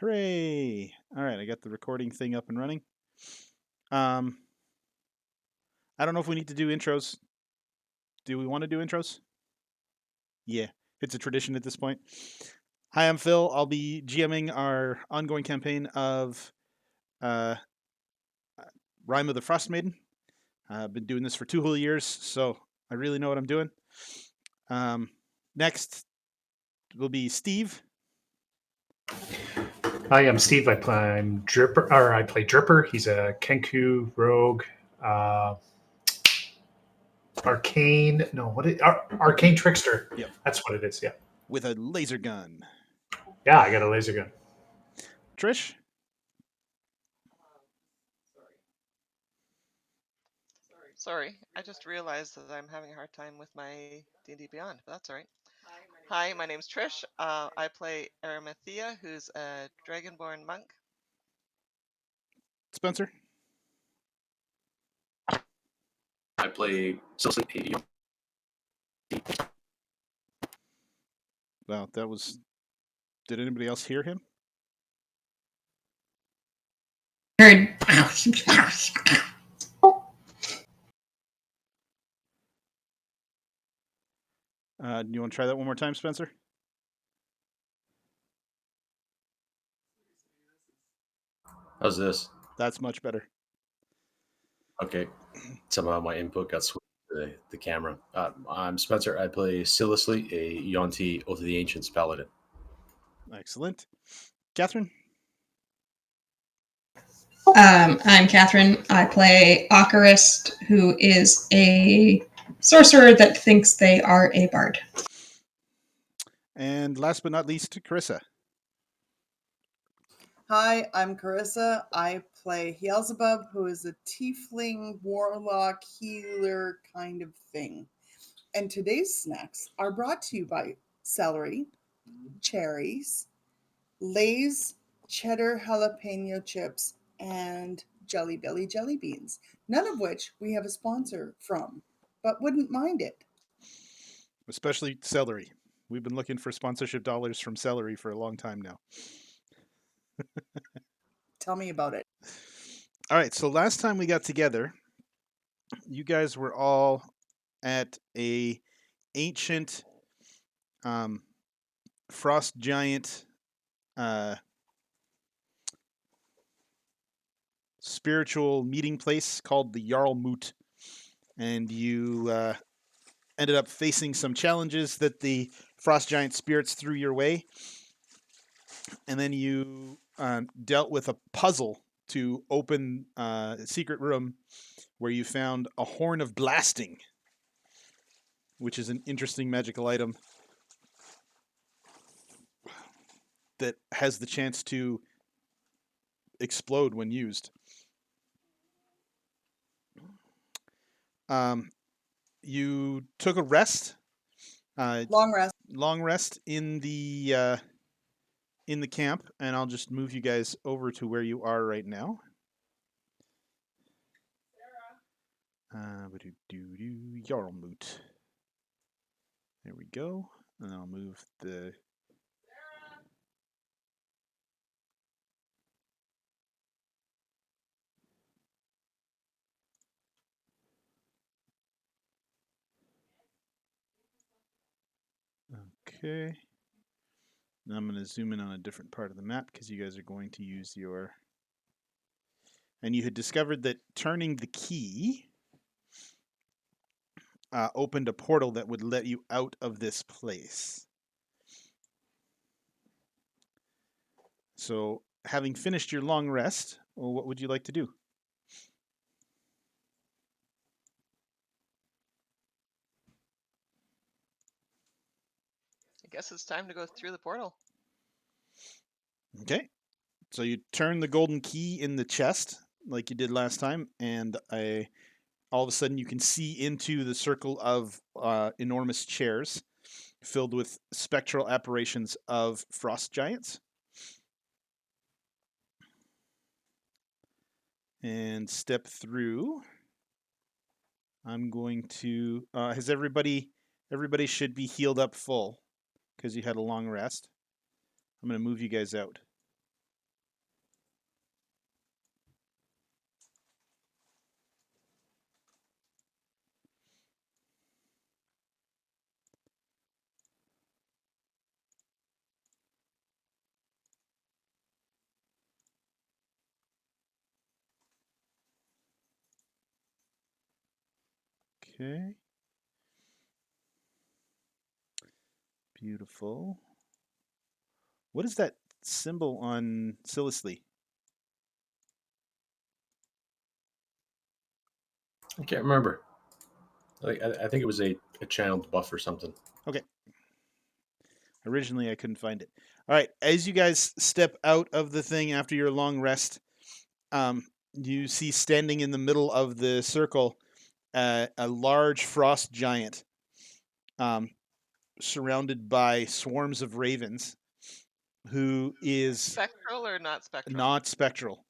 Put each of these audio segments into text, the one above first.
Hooray! All right, I got the recording thing up and running. I don't know if we need to do intros. Do we want to do intros? Yeah, it's a tradition at this point. Hi, I'm Phil. I'll be GMing our ongoing campaign of uh, Rime of the Frost Maiden. I've been doing this for 2 whole years, so I really know what I'm doing. Next will be Steve. Hi, I'm Steve. I play Dripper. He's a Kenku rogue, arcane. No, arcane trickster? Yep. That's what it is. Yeah, With a laser gun. yeah. I got a laser gun. Trish. Sorry, I just realized that I'm having a hard time with my D&D Beyond, but that's all right. Hi, my name's Trish. I play Arimathea, who's a dragonborn monk. Spencer. I play Silsly. Wow, that was. Did anybody else hear him? Heard. Do you want to try that one more time, Spencer? How's this? That's much better. Okay. Somehow my input got switched to the camera. I'm Spencer. I play Silisly, a Yonti Oath of the Ancients paladin. Excellent. Catherine? I'm Catherine. I play Ocarist, who is a sorcerer that thinks they are a bard. And last but not least, Carissa. Hi, I'm Carissa. I play Beelzebub, who is a tiefling, warlock, healer kind of thing. And today's snacks are brought to you by celery, cherries, Lay's cheddar jalapeno chips, and Jelly Belly jelly beans, none of which we have a sponsor from, but wouldn't mind it. Especially celery. We've been looking for sponsorship dollars from celery for a long time now. Tell me about it. All right, so last time we got together, you guys were all at a ancient frost giant spiritual meeting place called the Jarl Moot, and you ended up facing some challenges that the frost giant spirits threw your way, and then you dealt with a puzzle to open a secret room where you found a horn of blasting, which is an interesting magical item that has the chance to explode when used. You took a rest, Long rest. in the camp, and I'll just move you guys over to where you are right now. Jarlmoot. There we go. And I'll move the. Okay. Now I'm going to zoom in on a different part of the map because you guys are going to use your. And you had discovered that turning the key opened a portal that would let you out of this place. So, having finished your long rest, well, what would you like to do? I guess it's time to go through the portal. Okay. So you turn the golden key in the chest like you did last time, and all of a sudden you can see into the circle of enormous chairs filled with spectral apparitions of frost giants. And step through. I'm going to. Has everybody should be healed up full because you had a long rest. I'm going to move you guys out. Okay. Beautiful. What is that symbol on Sillisley? I can't remember. I think it was a channeled buff or something. Okay. Originally, I couldn't find it. All right. As you guys step out of the thing after your long rest, you see standing in the middle of the circle a large frost giant, surrounded by swarms of ravens, who is Spectral or not spectral? not spectral.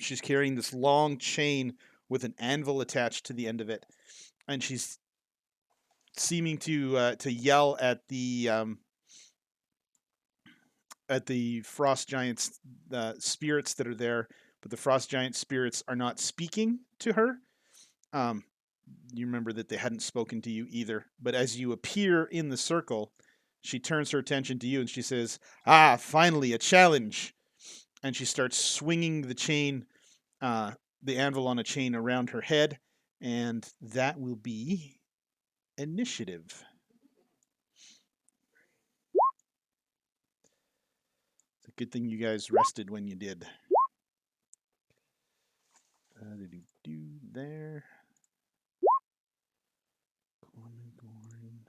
She's carrying this long chain with an anvil attached to the end of it, and she's seeming to yell at the frost giants spirits that are there, but the frost giant spirits are not speaking to her. You remember that they hadn't spoken to you either. But as you appear in the circle, she turns her attention to you and she says, "Ah, finally a challenge!" And she starts swinging the chain, the anvil on a chain around her head, and that will be initiative. It's a good thing you guys rested when you did. There. Gormagorn.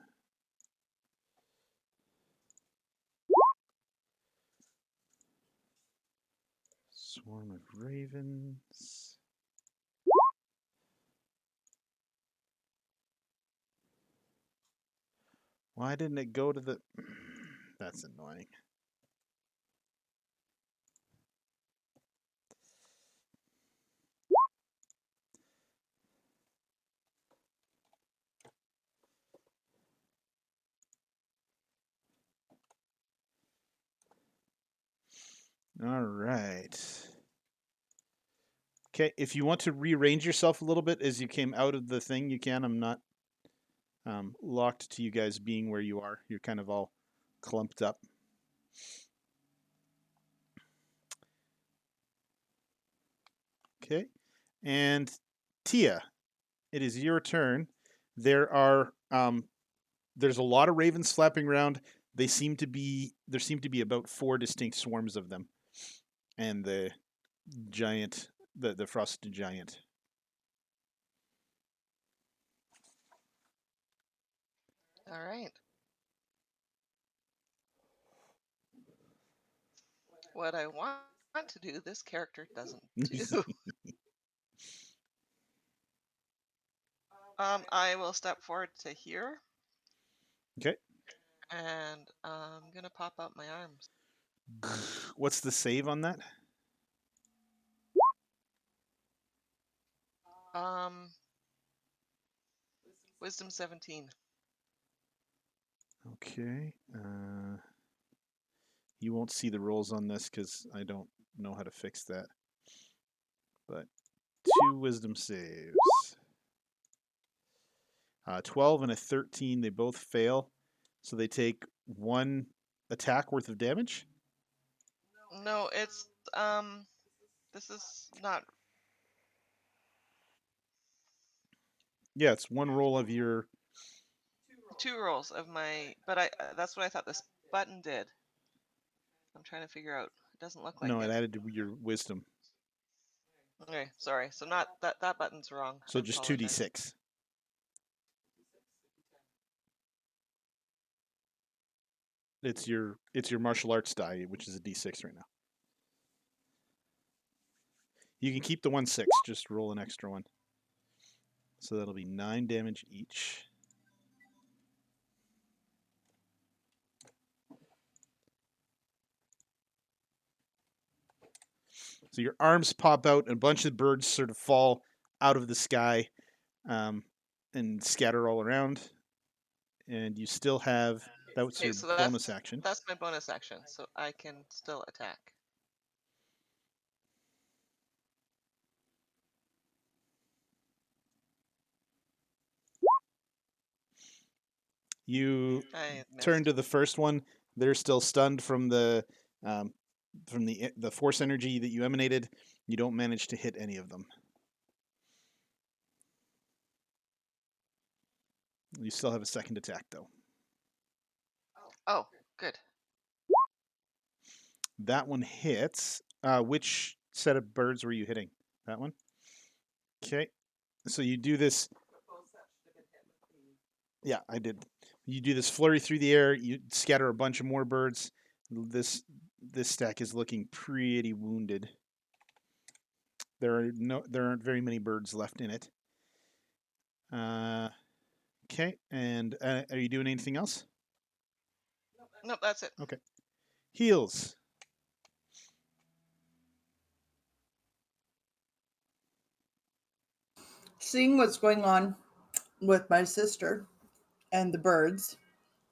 Swarm of ravens. Why didn't it go to the... That's annoying. All right. Okay, if you want to rearrange yourself a little bit as you came out of the thing, you can. I'm not locked to you guys being where you are. You're kind of all clumped up. Okay, and Tia, it is your turn. There's a lot of ravens flapping around. There seem to be about 4 distinct swarms of them, and the giant, the frosted giant. All right. What I want to do, this character doesn't do. I will step forward to here. Okay. And I'm gonna pop out my arms. What's the save on that? Wisdom 17. Okay. You won't see the rolls on this because I don't know how to fix that. But 2 wisdom saves. 12 and a 13, they both fail. So they take 1 attack worth of damage. No, it's this is not. Yeah, it's 1 roll of your... 2 rolls of my, but I that's what I thought this button did. I'm trying to figure out. It doesn't look like No, it it. added to your wisdom. Okay, sorry. So not that button's wrong. So I just apologize. 2d6. It's your martial arts die, which is a d6 right now. You can keep the 1/6, just roll an extra one. So that'll be 9 damage each. So your arms pop out, and a bunch of birds sort of fall out of the sky and scatter all around. And you still have... That's Okay, your so bonus action. that's my bonus action, so I can still attack. You I turn missed. to the first one. They're still stunned from the force energy that you emanated. You don't manage to hit any of them. You still have a second attack, though. Oh, good. That one hits. Which set of birds were you hitting? That one? Okay. So you do this. Yeah, I did. You do this flurry through the air. You scatter a bunch of more birds. This stack is looking pretty wounded. There aren't very many birds left in it. Okay, and are you doing anything else? Nope, that's it. Okay. Heals. Seeing what's going on with my sister and the birds,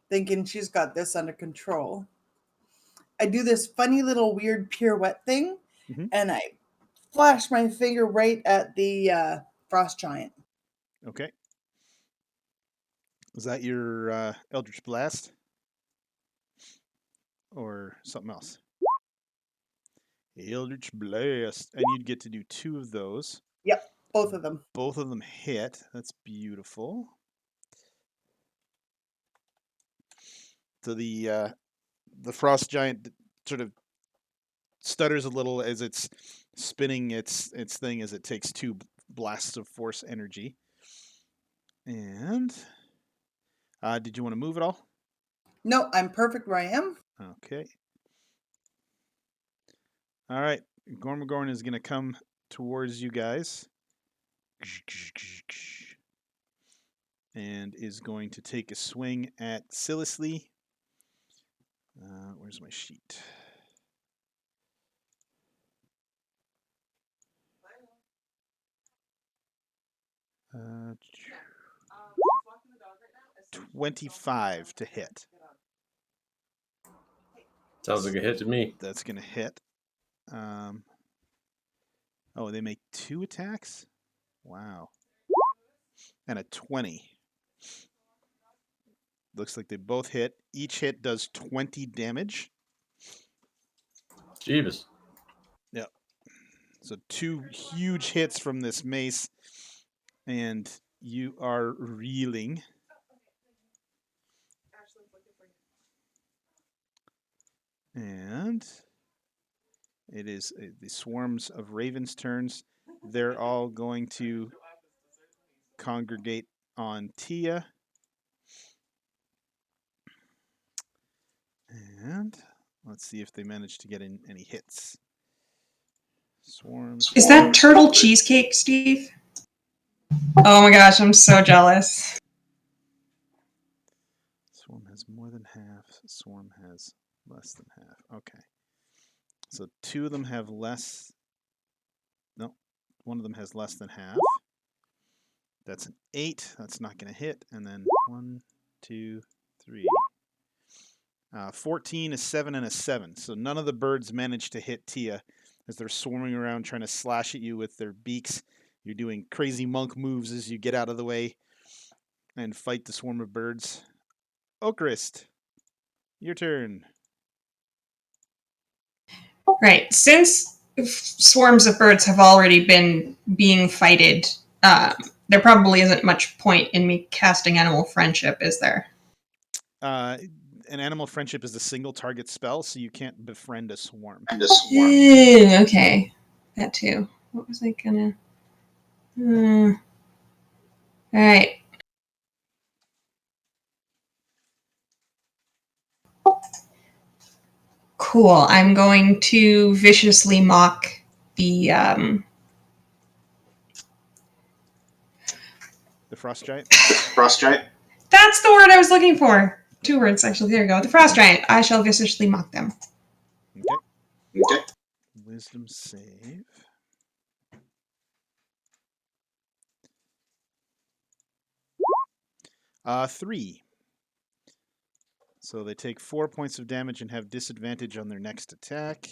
thinking she's got this under control, I do this funny little weird pirouette thing, Mhm. and I flash my finger right at the frost giant. Okay. Is that your Eldritch Blast? Or something else? Eldritch Blast. And you'd get to do 2 of those. Yep, both of them. Both of them hit. That's beautiful. So the frost giant sort of stutters a little as it's spinning its thing as it takes 2 blasts of force energy. And did you want to move at all? No, I'm perfect where I am. Okay. All right. Gormagorn is going to come towards you guys. And is going to take a swing at Silisly. Where's my sheet? Uh, 25 to hit. Sounds like a hit to me. That's going to hit. Oh, they make 2 attacks? Wow. And a 20. Looks like they both hit. Each hit does 20 damage. Jeebus. Yep. So 2 huge hits from this mace, and you are reeling. And it is the swarms of ravens' turns. They're all going to congregate on Tia. And let's see if they manage to get in any hits. Swarms. Is that turtle cheesecake, Steve? Oh my gosh, I'm so jealous. Swarm has more than half. Swarm has less than half. Okay. So 2 of them have less. No, one of them has less than half. That's an 8. That's not going to hit. And then 1, 2, 3. 14, a 7, and a 7. So none of the birds manage to hit Tia as they're swarming around trying to slash at you with their beaks. You're doing crazy monk moves as you get out of the way and fight the swarm of birds. Okrist, your turn. Right. Since swarms of birds have already been being fighted, there probably isn't much point in me casting Animal Friendship, is there? An animal friendship is a single target spell, so you can't befriend a swarm. Okay. That too. What was I gonna... Alright. Cool. I'm going to viciously mock the frost giant. That's the word I was looking for. 2 words, actually. There you go. The frost giant. I shall viciously mock them. Okay. Wisdom save. Three. So they take 4 points of damage and have disadvantage on their next attack.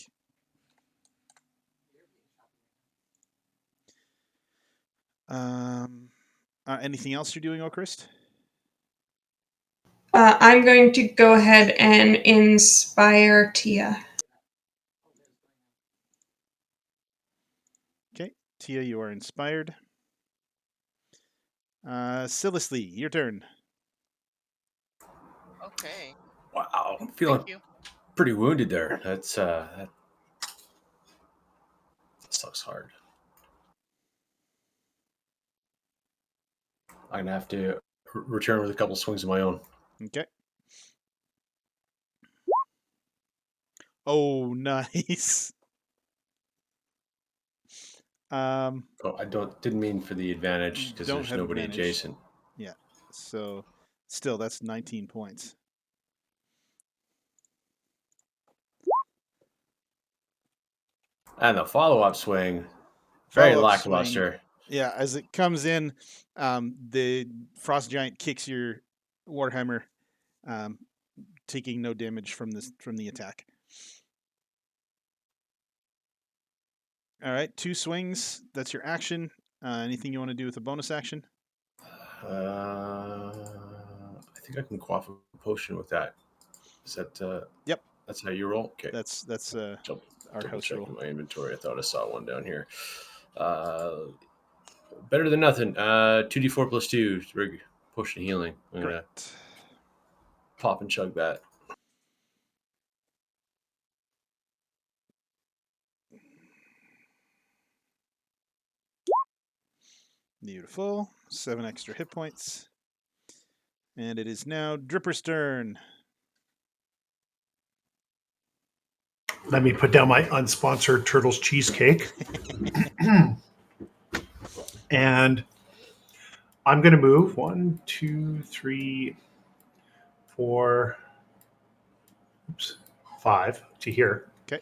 Anything else you're doing, Okrist? I'm going to go ahead and inspire Tia. Okay, Tia, you are inspired. Silisly, your turn. Okay. Wow, I'm Thank feeling you. pretty wounded there. That sucks hard. I'm gonna have to return with a couple swings of my own. Okay. Oh, nice. Oh, I didn't mean for the advantage because Don't there's have nobody advantage. adjacent. Yeah. So still, that's 19 points. And the follow-up swing, very Follow-up swing. lackluster. Yeah, as it comes in, the frost giant kicks your warhammer, taking no damage from the attack. All right, 2 swings. That's your action. Anything you want to do with a bonus action? I think I can quaff a potion with that. Is that? Yep. That's how you roll. Okay. That's Double, our double house rule. checking my inventory. I thought I saw one down here. Better than nothing. 2d4 plus 2. Rig potion of healing. I'm gonna Correct. pop and chug that. Beautiful. 7 extra hit points. And it is now Dripper's turn. Let me put down my unsponsored Turtles cheesecake. And I'm going to move 1, 2, 3, 4, 5 to here. Okay.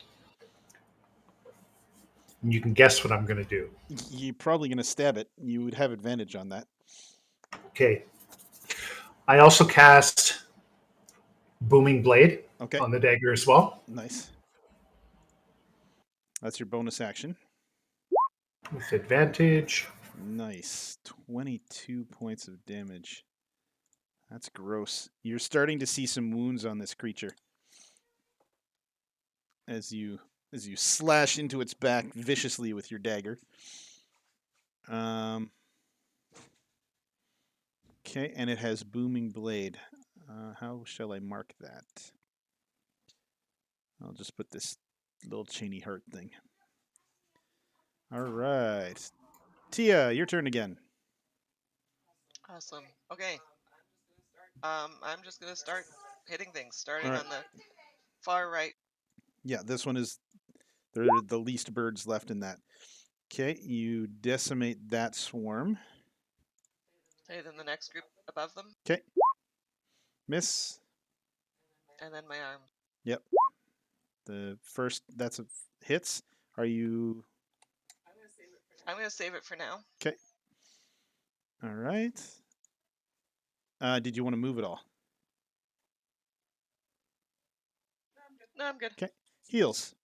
And you can guess what I'm going to do. You're probably going to stab it. You would have advantage on that. Okay. I also cast Booming Blade Okay. on the dagger as well. Nice. That's your bonus action. With advantage. Nice. 22 points of damage. That's gross. You're starting to see some wounds on this creature as you slash into its back viciously with your dagger. Okay, and it has booming blade. How shall I mark that? I'll just put this little chainy heart thing. All right. Tia, your turn again. Awesome. Okay. I'm just gonna start hitting things, starting All right. on the far right. Yeah, this one is there are the least birds left in that. Okay, you decimate that swarm. Okay, then the next group above them, Okay. Miss. and then my arm. Yep. The first that's a hits. Are you I'm gonna save it for now. okay? All right. Did you want to move at all? No, I'm good. Okay. Heals.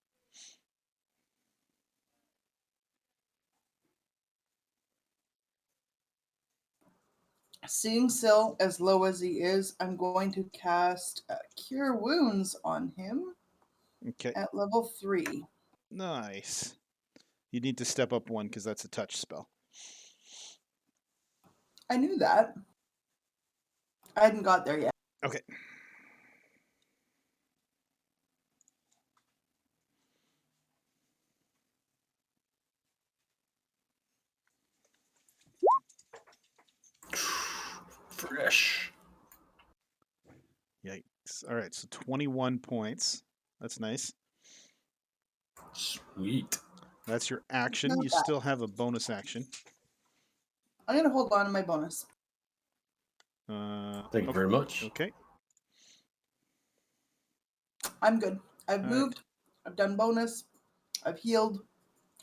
Seeing Syl as low as he is, I'm going to cast Cure Wounds on him Okay. at level 3. Nice. You need to step up one because that's a touch spell. I knew that. I hadn't got there yet. Okay. Fresh. Yikes. All right, so 21 points. That's nice. Sweet. That's your action. Not You bad. still have a bonus action. I'm going to hold on to my bonus. Thank you okay. very much. Okay. I'm good. I've All moved. I've done bonus. I've healed.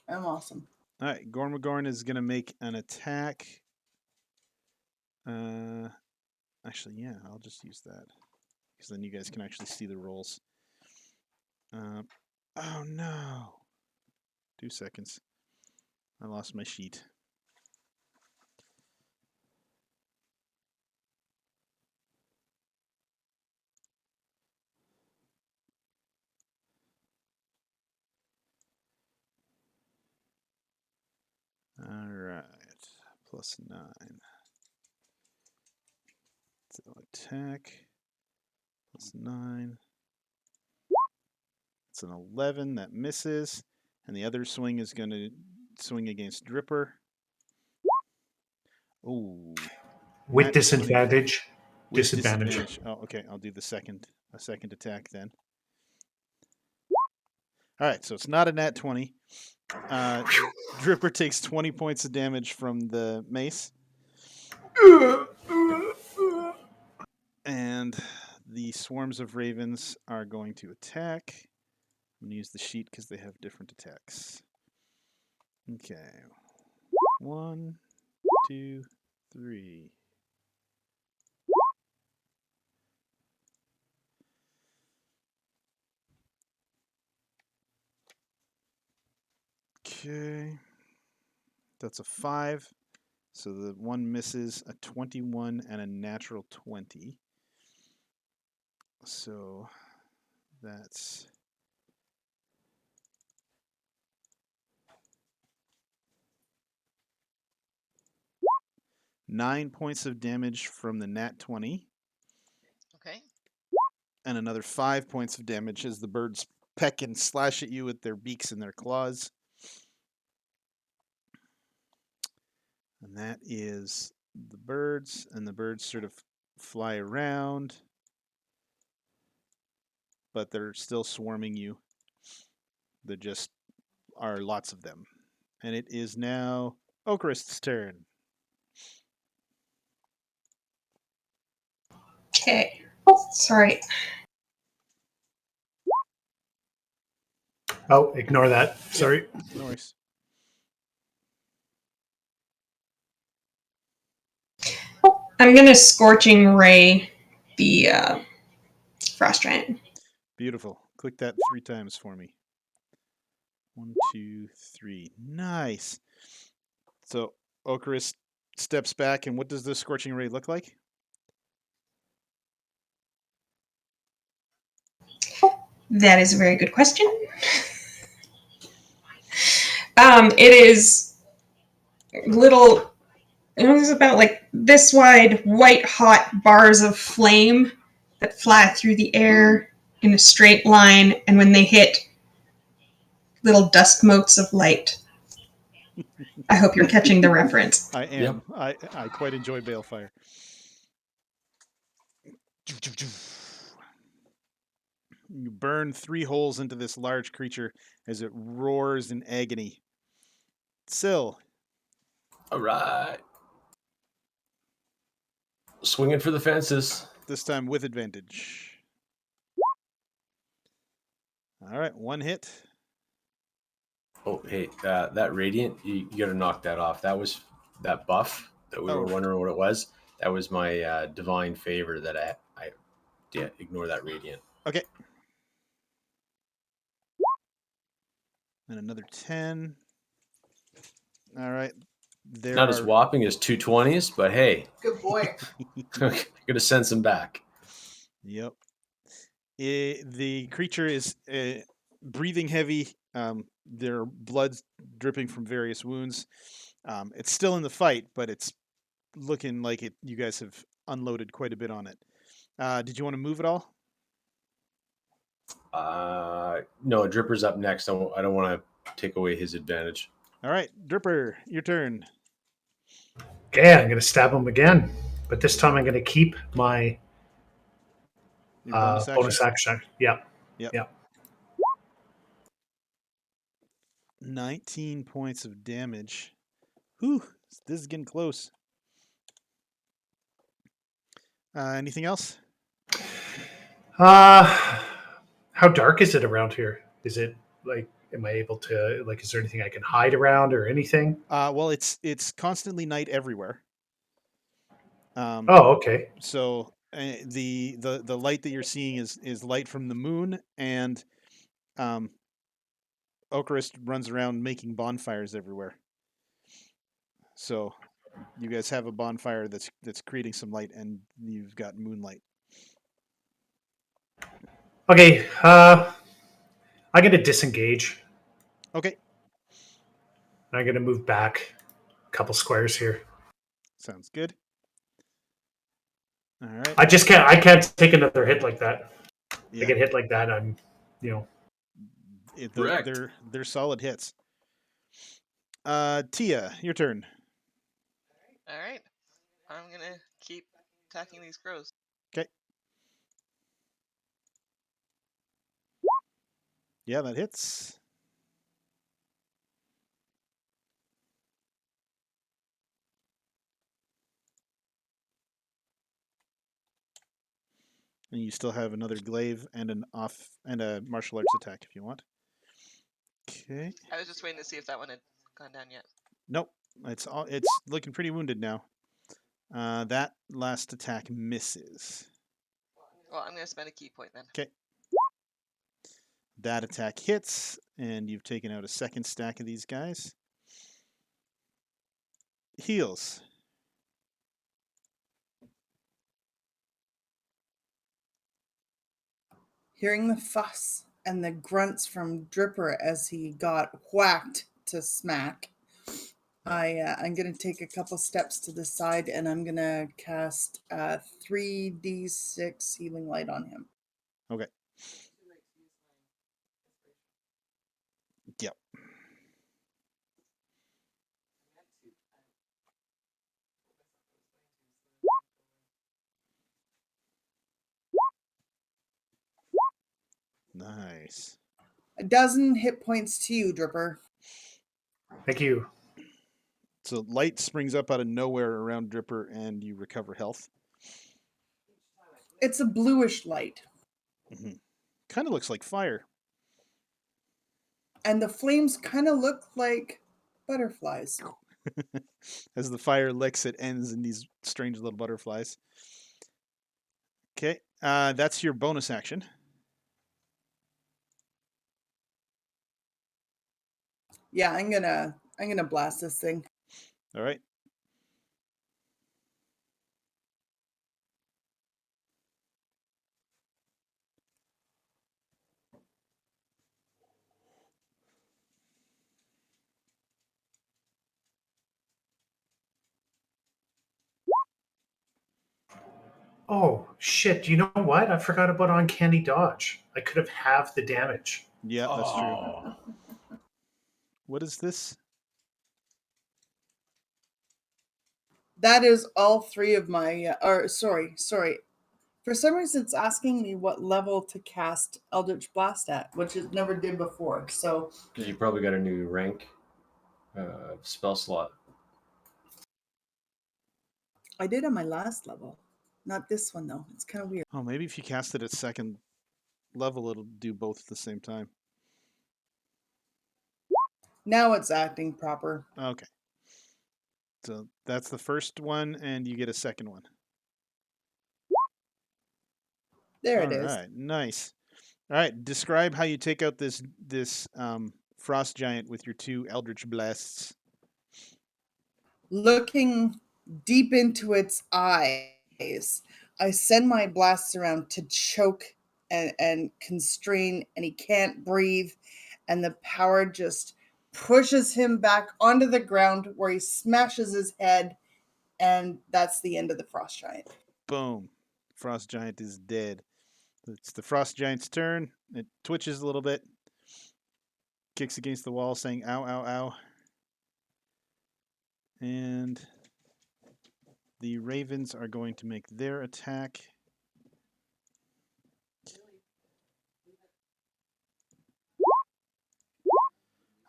I'm awesome. All right. Gormagorn is going to make an attack. Actually, yeah, I'll just use that because then you guys can actually see the rolls. Oh no! 2 seconds. I lost my sheet. All right, +9. So attack. That's 9. It's an 11 that misses, and the other swing is going to swing against Dripper. Ooh, With nat 20 disadvantage. with disadvantage. Oh, okay. I'll do a second attack then. All right, so it's not a nat 20. Dripper takes 20 points of damage from the mace, and the swarms of ravens are going to attack. I'm going to use the sheet because they have different attacks. Okay. 1, 2, 3. Okay. That's a 5. So the one misses, a 21 and a natural 20. So that's 9 points of damage from the nat 20, Okay. and another 5 points of damage as the birds peck and slash at you with their beaks and their claws. And that is the birds, and the birds sort of fly around, but they're still swarming you. There just are lots of them. And it is now Okrist's turn. Okay. Oh, sorry. Oh, ignore that. Sorry. No worries. I'm gonna scorching ray the frost giant. Beautiful. Click that 3 times for me. 1, 2, 3. Nice. So Okrist steps back, and what does the scorching ray look like? That is a very good question. It is little. It was about like this wide, white hot bars of flame that fly through the air in a straight line, and when they hit, little dust motes of light. I hope you're catching the reference. I am. I quite enjoy Balefire. You burn 3 holes into this large creature as it roars in agony. Syl, All right. Swinging for the fences. this time with advantage. All right, 1 hit. Oh, hey, that radiant, you got to knock that off. That was that buff that we were wondering what it was. That was my divine favor that I yeah, ignore that radiant. Okay. And another 10. All right. There Not as are whopping as 220s, but hey, Good boy. gonna send some back. Yep. The creature is breathing heavy. Their blood's dripping from various wounds. It's still in the fight, but it's looking like it. You guys have unloaded quite a bit on it. Did you want to move at all? No, Dripper's up next. I don't want to take away his advantage. All right, Dripper, your turn. Okay, I'm going to stab him again. But this time I'm going to keep my Your bonus action. Yep. Yep. Yep. 19 points of damage. Whew, this is getting close. Anything else? How dark is it around here? Is it like, am I able to, like, is there anything I can hide around or anything? Well, it's constantly night everywhere. Oh, okay. So the light that you're seeing is light from the moon, and Okrist runs around making bonfires everywhere. So you guys have a bonfire that's creating some light, and you've got moonlight. Okay, I'm going to disengage. Okay, I'm going to move back a couple squares here. sounds good. All right. I just can't. I can't take another hit like that. Yeah. I get hit like that. I'm, Correct. They're solid hits. Tia, your turn. All right. I'm gonna keep attacking these crows. Okay. Yeah, that hits. And you still have another glaive and a martial arts attack if you want. Okay. I was just waiting to see if that one had gone down yet. Nope. It's looking pretty wounded now. That last attack misses. Well, I'm gonna spend a key point then. Okay. That attack hits, and you've taken out a second stack of these guys. Heals. Hearing the fuss and the grunts from Dripper as he got whacked to smack, I'm going to take a couple steps to the side and I'm going to cast 3d6 healing light on him. Okay. Yep. Nice. A dozen hit points to you, Dripper. thank you. So light springs up out of nowhere around Dripper, and you recover health. It's a bluish light. Kind of looks like fire. And the flames kind of look like butterflies. As the fire licks, it ends in these strange little butterflies. Okay, that's your bonus action. Yeah, I'm gonna blast this thing. All right. Oh shit! You know what? I forgot about uncanny dodge. I could have halved the damage. Yeah, that's true. Oh. What is this? That is all three of my. Sorry. For some reason, it's asking me what level to cast Eldritch Blast at, which it never did before. So You probably got a new rank spell slot. I did on my last level, not this one though. It's kind of weird. Oh, maybe if you cast it at second level, it'll do both at the same time. Now it's acting proper. Okay. So that's the first one, and you get a second one. There it is. All right, nice. All right, describe how you take out this frost giant with your two eldritch blasts. Looking deep into its eyes, I send my blasts around to choke and constrain, and he can't breathe. And the power just pushes him back onto the ground where he smashes his head, and that's the end of the frost giant. Boom. Frost giant is dead. It's the frost giant's turn. It twitches a little bit, kicks against the wall, saying "ow, ow, ow," and the ravens are going to make their attack.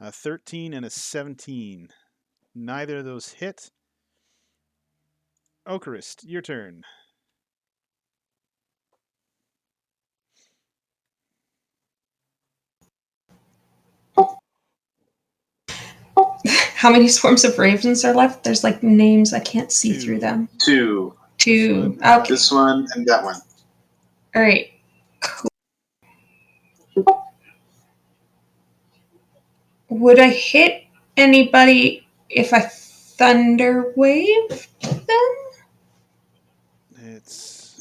A 13 and a 17. Neither of those hit. Okarist, your turn. How many swarms of ravens are left? There's like names. I can't see Two. through them. Two. Two. one. Okay. This one and that one. All right. Cool. Would I hit anybody if I thunder wave them? It's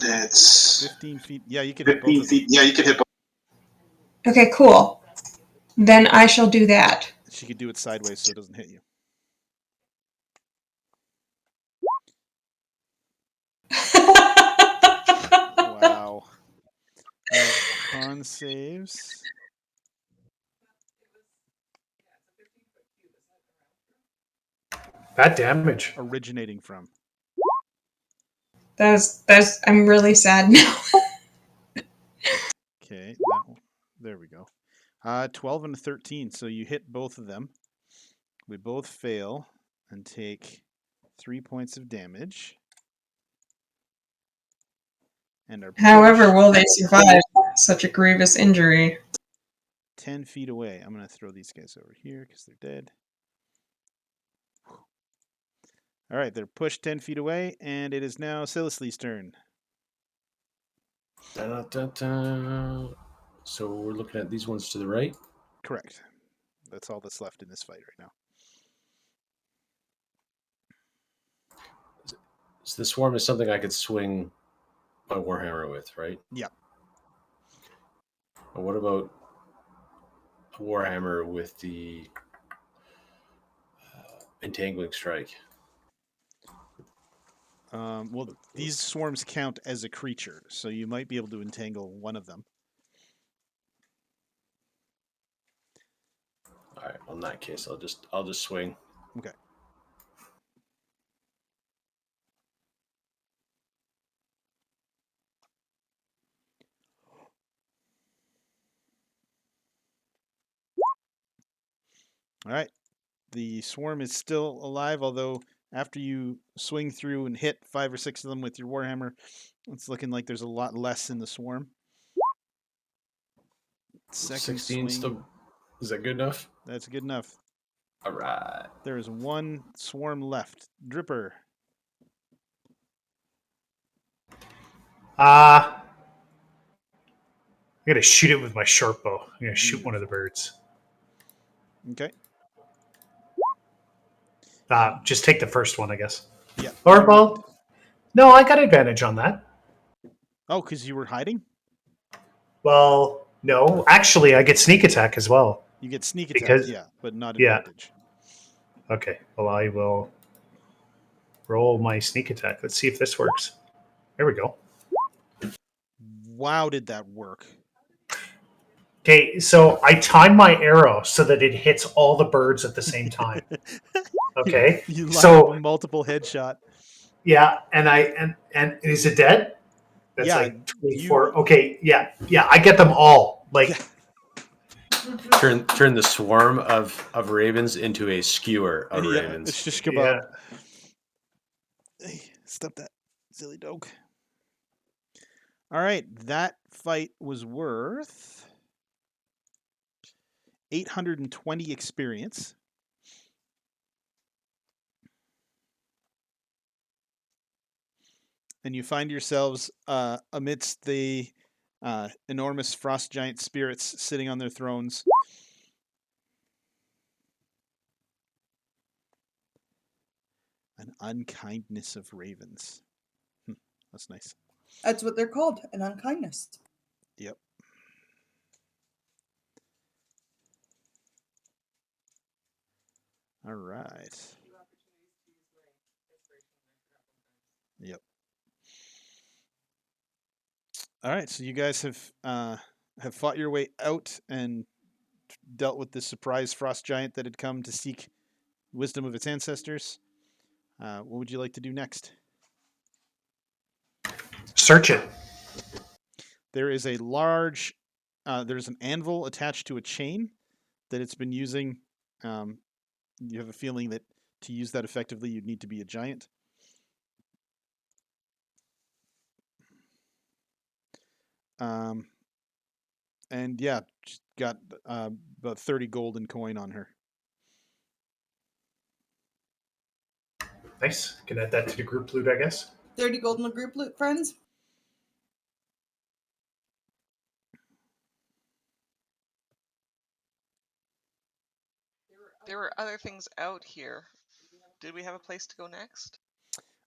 15 feet. Yeah, you could hit both 15 of them. feet. Yeah, you could hit both. Okay, cool. Then I shall do that. She could do it sideways so it doesn't hit you. Con saves. Bad damage. Originating from. That's I'm really sad now. Okay, there we go. 12 and a 13. So you hit both of them. We both fail and take 3 points of damage. And are However, pushed will they survive such a grievous injury? 10 feet away. I'm going to throw these guys over here because they're dead. All right, they're pushed 10 feet away, and it is now Silasly's turn. Da-da-da-da. So we're looking at these ones to the right. Correct. That's all that's left in this fight right now. So the swarm is something I could swing my warhammer with, right? Yeah. But what about a warhammer with the entangling strike? Well, these swarms count as a creature, so you might be able to entangle one of them. All right. Well, in that case, I'll just swing. Okay. All right. The swarm is still alive, although after you swing through and hit 5 or 6 of them with your warhammer, it's looking like there's a lot less in the swarm. Second 16 swing. still, is that good enough? That's good enough. All right. There is one swarm left. Dripper. I'm gonna shoot it with my short bow. I'm gonna shoot one of the birds. Okay. Just take the first one, I guess. Yeah. Or well, no, I got advantage on that. Oh, because you were hiding? Well, no, actually, I get sneak attack as well. You get sneak attack, Because- yeah, but not yeah. advantage. Okay, well, I will roll my sneak attack. Let's see if this works. There we go. Wow, did that work? Okay, so I time my arrow so that it hits all the birds at the same time. Okay, You line up so a multiple headshot. yeah, and is it dead? That's Yeah, like 24. Okay, yeah, I get them all. Like, Yeah. Turn the swarm of ravens into a skewer of Yeah, ravens. it's just yeah. kebab. Hey, stop that, silly dog. All right, that fight was worth 820 experience. And you find yourselves amidst the enormous frost giant spirits sitting on their thrones. An unkindness of ravens. That's nice. That's what they're called, an unkindness. Yep. All right. Yep. All right. So you guys have fought your way out and dealt with the surprise frost giant that had come to seek wisdom of its ancestors. What would you like to do next? Search it. There is a large, there's an anvil attached to a chain that it's been using. You have a feeling that to use that effectively, you'd need to be a giant. And yeah, she's got about 30 golden coin on her. Nice. Can add that to the group loot, I guess. 30 golden group loot, friends. There were other things out here. Did we have a place to go next?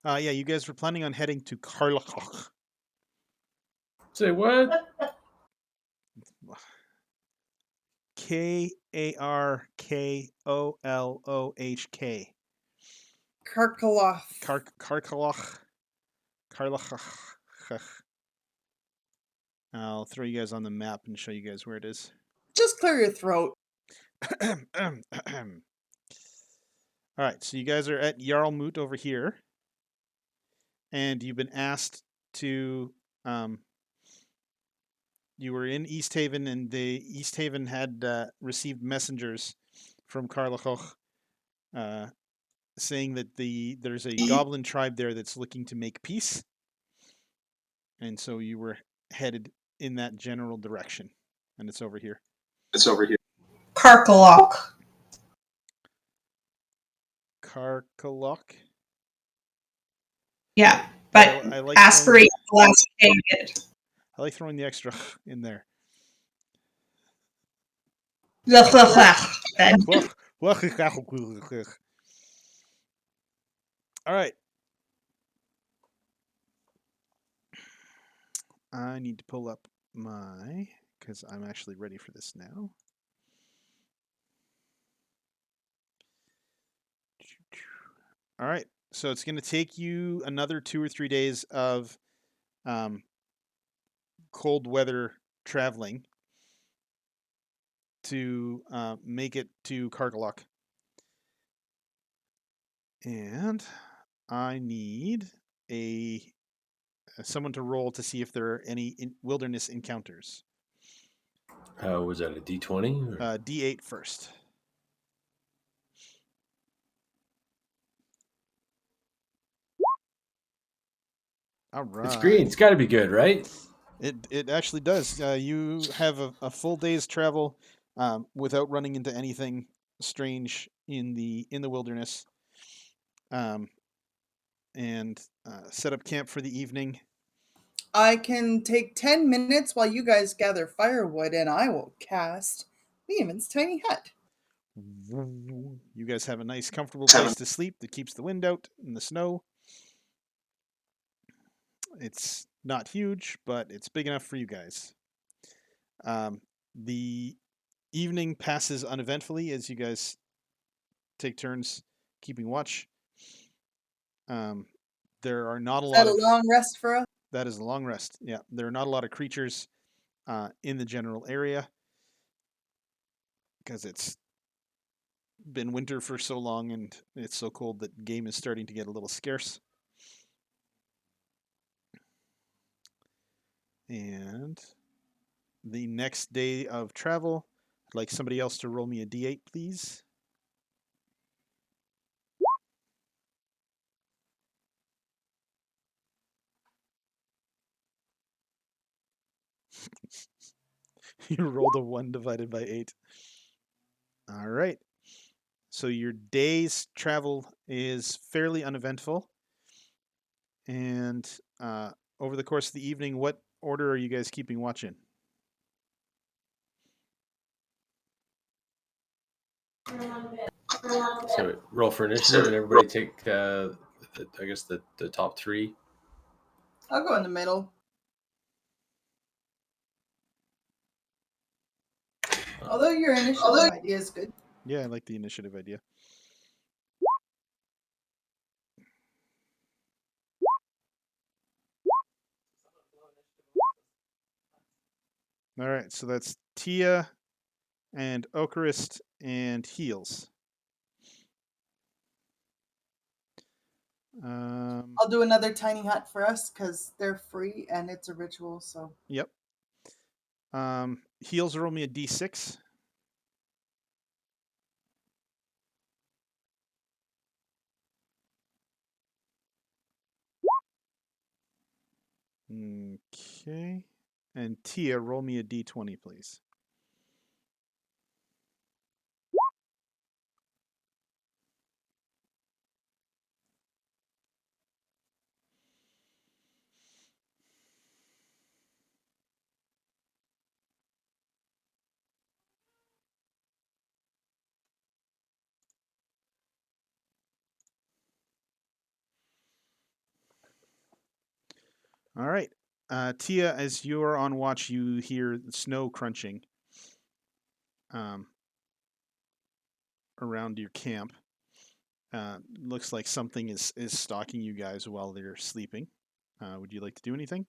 Yeah, you guys were planning on heading to Kharkolhk. Say what? Kharkolhk. Kharkolhk. Kharkolhk. I'll throw you guys on the map and show you guys where it is. Just clear your throat. All right, so you guys are at Jarlmut over here, and you've been asked to. You were in East Haven, and the East Haven had received messengers from Kharkolhk, saying that there's a goblin tribe there that's looking to make peace, and so you were headed in that general direction, and it's over here. Kharkolhk. Kharkolhk. Yeah, but I like aspirate the last thing you get. I like throwing the extra in there. Then. All right. I need to pull up because I'm actually ready for this now. All right. So it's going to take you another 2 or 3 days of cold weather traveling to make it to Kharkolhk. And I need someone to roll to see if there are any wilderness encounters. Was that a D20? D8 first. All right. It's green. It's got to be good, right? It actually does. You have a full day's travel without running into anything strange in the wilderness, and set up camp for the evening. I can take 10 minutes while you guys gather firewood, and I will cast Lehman's tiny hut. You guys have a nice, comfortable place to sleep that keeps the wind out and the snow. It's not huge, but it's big enough for you guys. The evening passes uneventfully as you guys take turns keeping watch. There are not a Is lot that a of long rest for us? that is a long rest. Yeah, there are not a lot of creatures in the general area because it's been winter for so long and it's so cold that game is starting to get a little scarce. And the next day of travel, I'd like somebody else to roll me a d8, please. You rolled a 1 divided by 8. All right. So your day's travel is fairly uneventful. And over the course of the evening, what order are you guys keeping watch in? So roll for initiative, and everybody take, I guess, the top 3. I'll go in the middle. Although your initiative idea is good. Yeah, I like the initiative idea. All right, so that's Tia and Okarist and Heels. I'll do another tiny hut for us because they're free and it's a ritual. So Yep. Heels roll me a d6. Okay. And Tia, roll me a d20, please. All right. Tia, as you are on watch, you hear snow crunching around your camp. Looks like something is stalking you guys while they're sleeping. Would you like to do anything?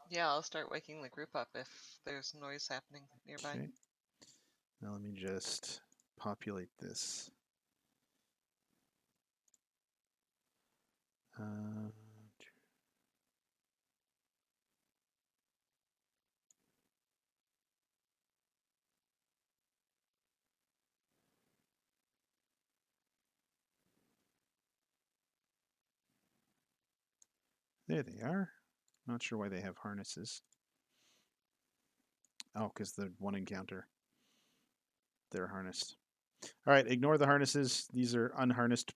Yeah, I'll start waking the group up if there's noise happening nearby. Okay. Now let me just populate this. There they are. Not sure why they have harnesses. Oh, because the one encounter. They're harnessed. All right, ignore the harnesses. These are unharnessed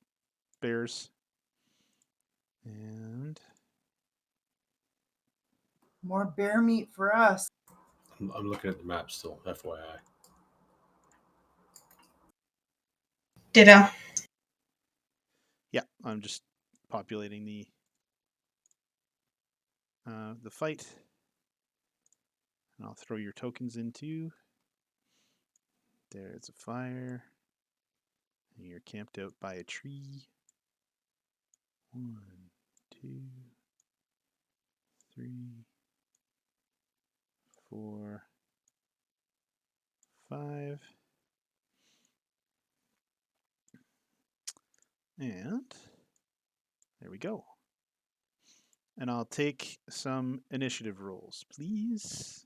bears. And More bear meat for us. I'm looking at the map still, FYI. Ditto. yeah, I'm just populating the fight. And I'll throw your tokens in too. There's a fire. And you're camped out by a tree. 1, 2, 3, 4, 5. And there we go. And I'll take some initiative rolls, please.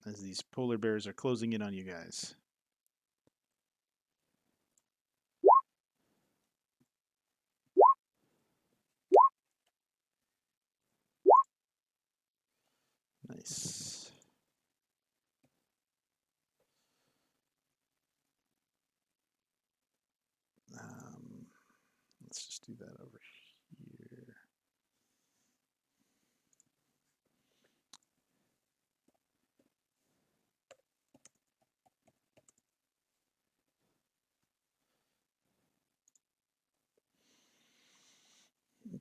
As these polar bears are closing in on you guys. Nice. Let's just do that over here.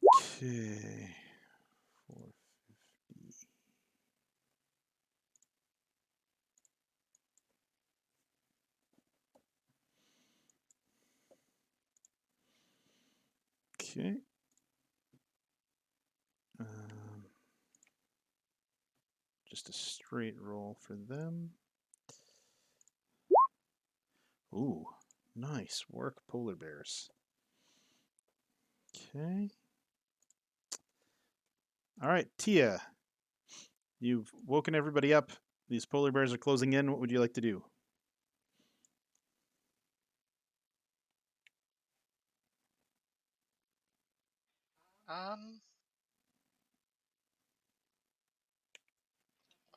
Okay. 450. Okay. Just a straight roll for them. Ooh, nice work, polar bears. Okay. All right, Tia. You've woken everybody up. These polar bears are closing in. What would you like to do?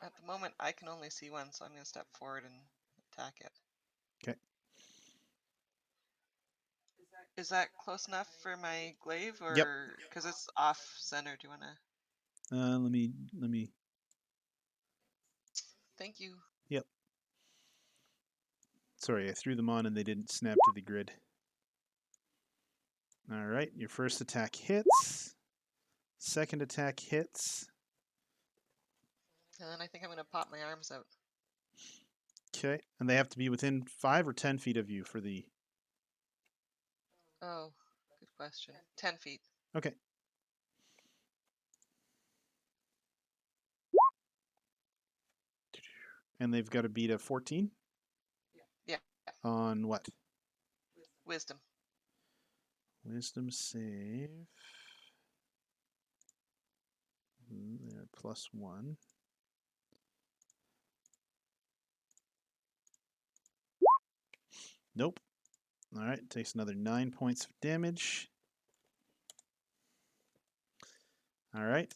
At the moment, I can only see one, so I'm going to step forward and attack it. Okay. Is that close enough for my glaive, Yep. or because it's off center? Do you want to? Let me. Thank you. Yep. Sorry, I threw them on and they didn't snap to the grid. All right, your first attack hits. Second attack hits. And then I think I'm going to pop my arms out. Okay, and they have to be within 5 or 10 feet of you for the. Oh, good question. 10 feet. Okay. And they've got to beat a 14? Yeah. On what? Wisdom. Wisdom save. They're +1. Nope. All right, takes another 9 points of damage. All right.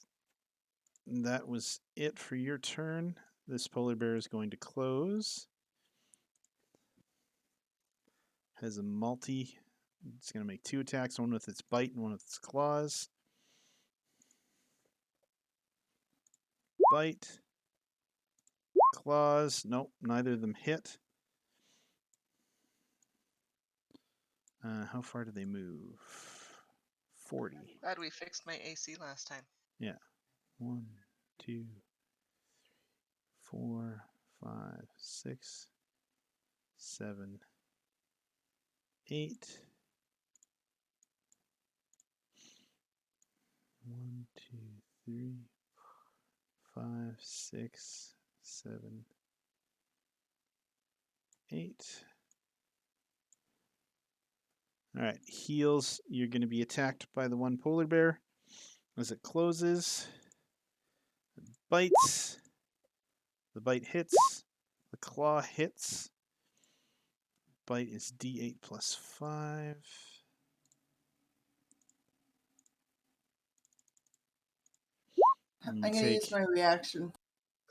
That was it for your turn. This polar bear is going to close. Has a multi. It's going to make 2 attacks, one with its bite and one with its claws. Bite. Claws. Nope, neither of them hit. How far do they move? 40. Glad we fixed my AC last time. Yeah. 1, 2, 4, 5, 6, 7, 8. 1, 2, 3, 5, 6, 7, 8. All right, heals. You're going to be attacked by the one polar bear. As it closes, it bites. The bite hits. The claw hits. Bite is D8 plus 5. I'm going to use my reaction.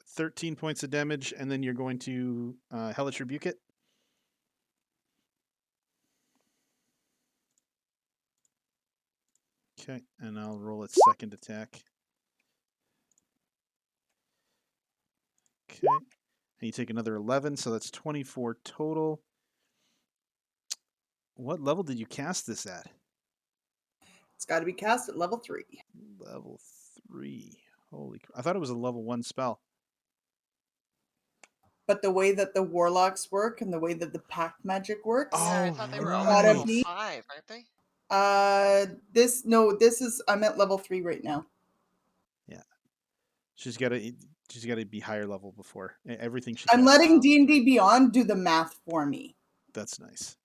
13 points of damage, and then you're going to Hellish Rebuke it. Okay, and I'll roll its second attack. Okay, and you take another 11, so that's 24 total. What level did you cast this at? It's got to be cast at level 3. Level 3. Holy I thought it was a level 1 spell. But the way that the warlocks work and the way that the pact magic works, Yeah, I Oh, thought they were always Gotta level be. 5, aren't they? this is, I'm at level 3 right now. Yeah. She's got to be higher level before everything she I'm casts. letting D&D Beyond do the math for me. That's nice.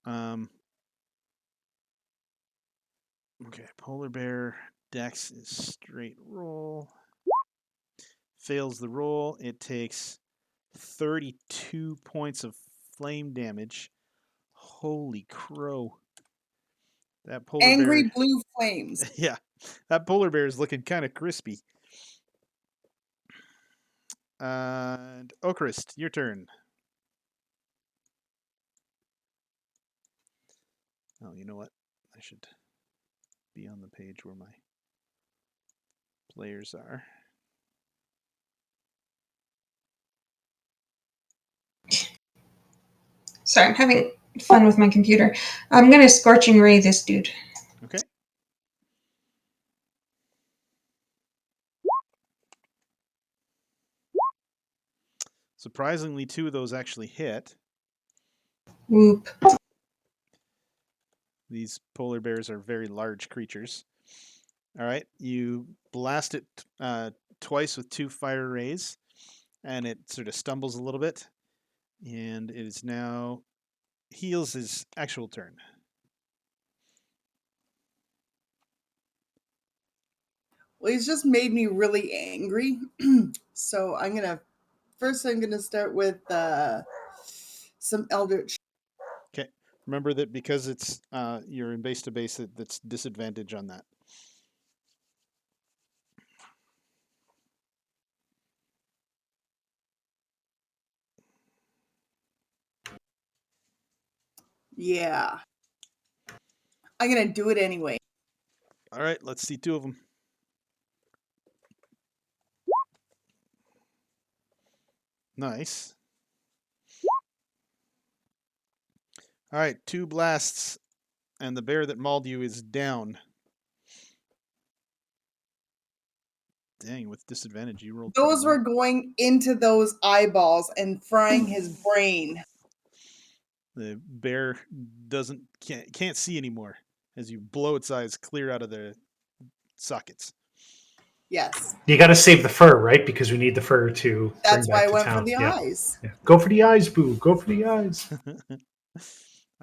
Okay, polar bear dex is straight roll. Fails the roll. It takes 32 points of flame damage. Holy crow. That polar Angry bear. blue flames. Yeah. That polar bear is looking kind of crispy. And Okrist, your turn. Oh, you know what? I should be on the page where my players are. Sorry, I'm having fun with my computer. I'm going to Scorching Ray this dude. Okay. Surprisingly, 2 of those actually hit. Whoop. These polar bears are very large creatures. All right, you blast it twice with 2 fire rays, and it sort of stumbles a little bit, and it is now heals his actual turn. Well, he's just made me really angry. So I'm going to start with some Eldritch. Okay, remember that because it's you're in base to base, that's disadvantage on that. Yeah. I'm going to do it anyway. All right, let's see 2 of them. Nice. All right, 2 blasts, and the bear that mauled you is down. Dang, with disadvantage, you rolled. Those were going into those eyeballs and frying his brain. The bear can't see anymore as you blow its eyes clear out of the sockets. Yes. You got to save the fur, right? Because we need the fur to That's bring why back I to went town. for the Yeah. eyes. Yeah. Go for the eyes, boo. Go for the eyes.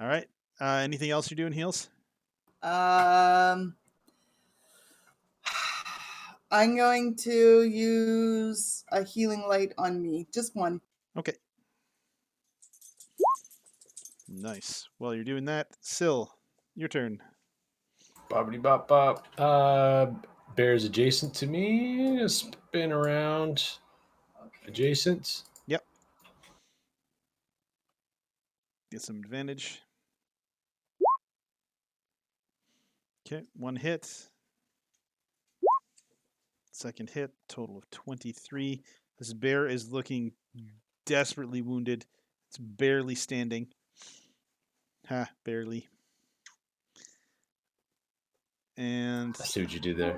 All right. Anything else you're doing, Heels? I'm going to use a healing light on me. Just one. Okay. Nice. While you're doing that, Syl, your turn. Bobbity bop bop. Bear's adjacent to me. Spin around. Adjacent. Yep. Get some advantage. Okay, 1 hit. Second hit, total of 23. This bear is looking desperately wounded. It's barely standing. Ha, barely. And I see what you did there.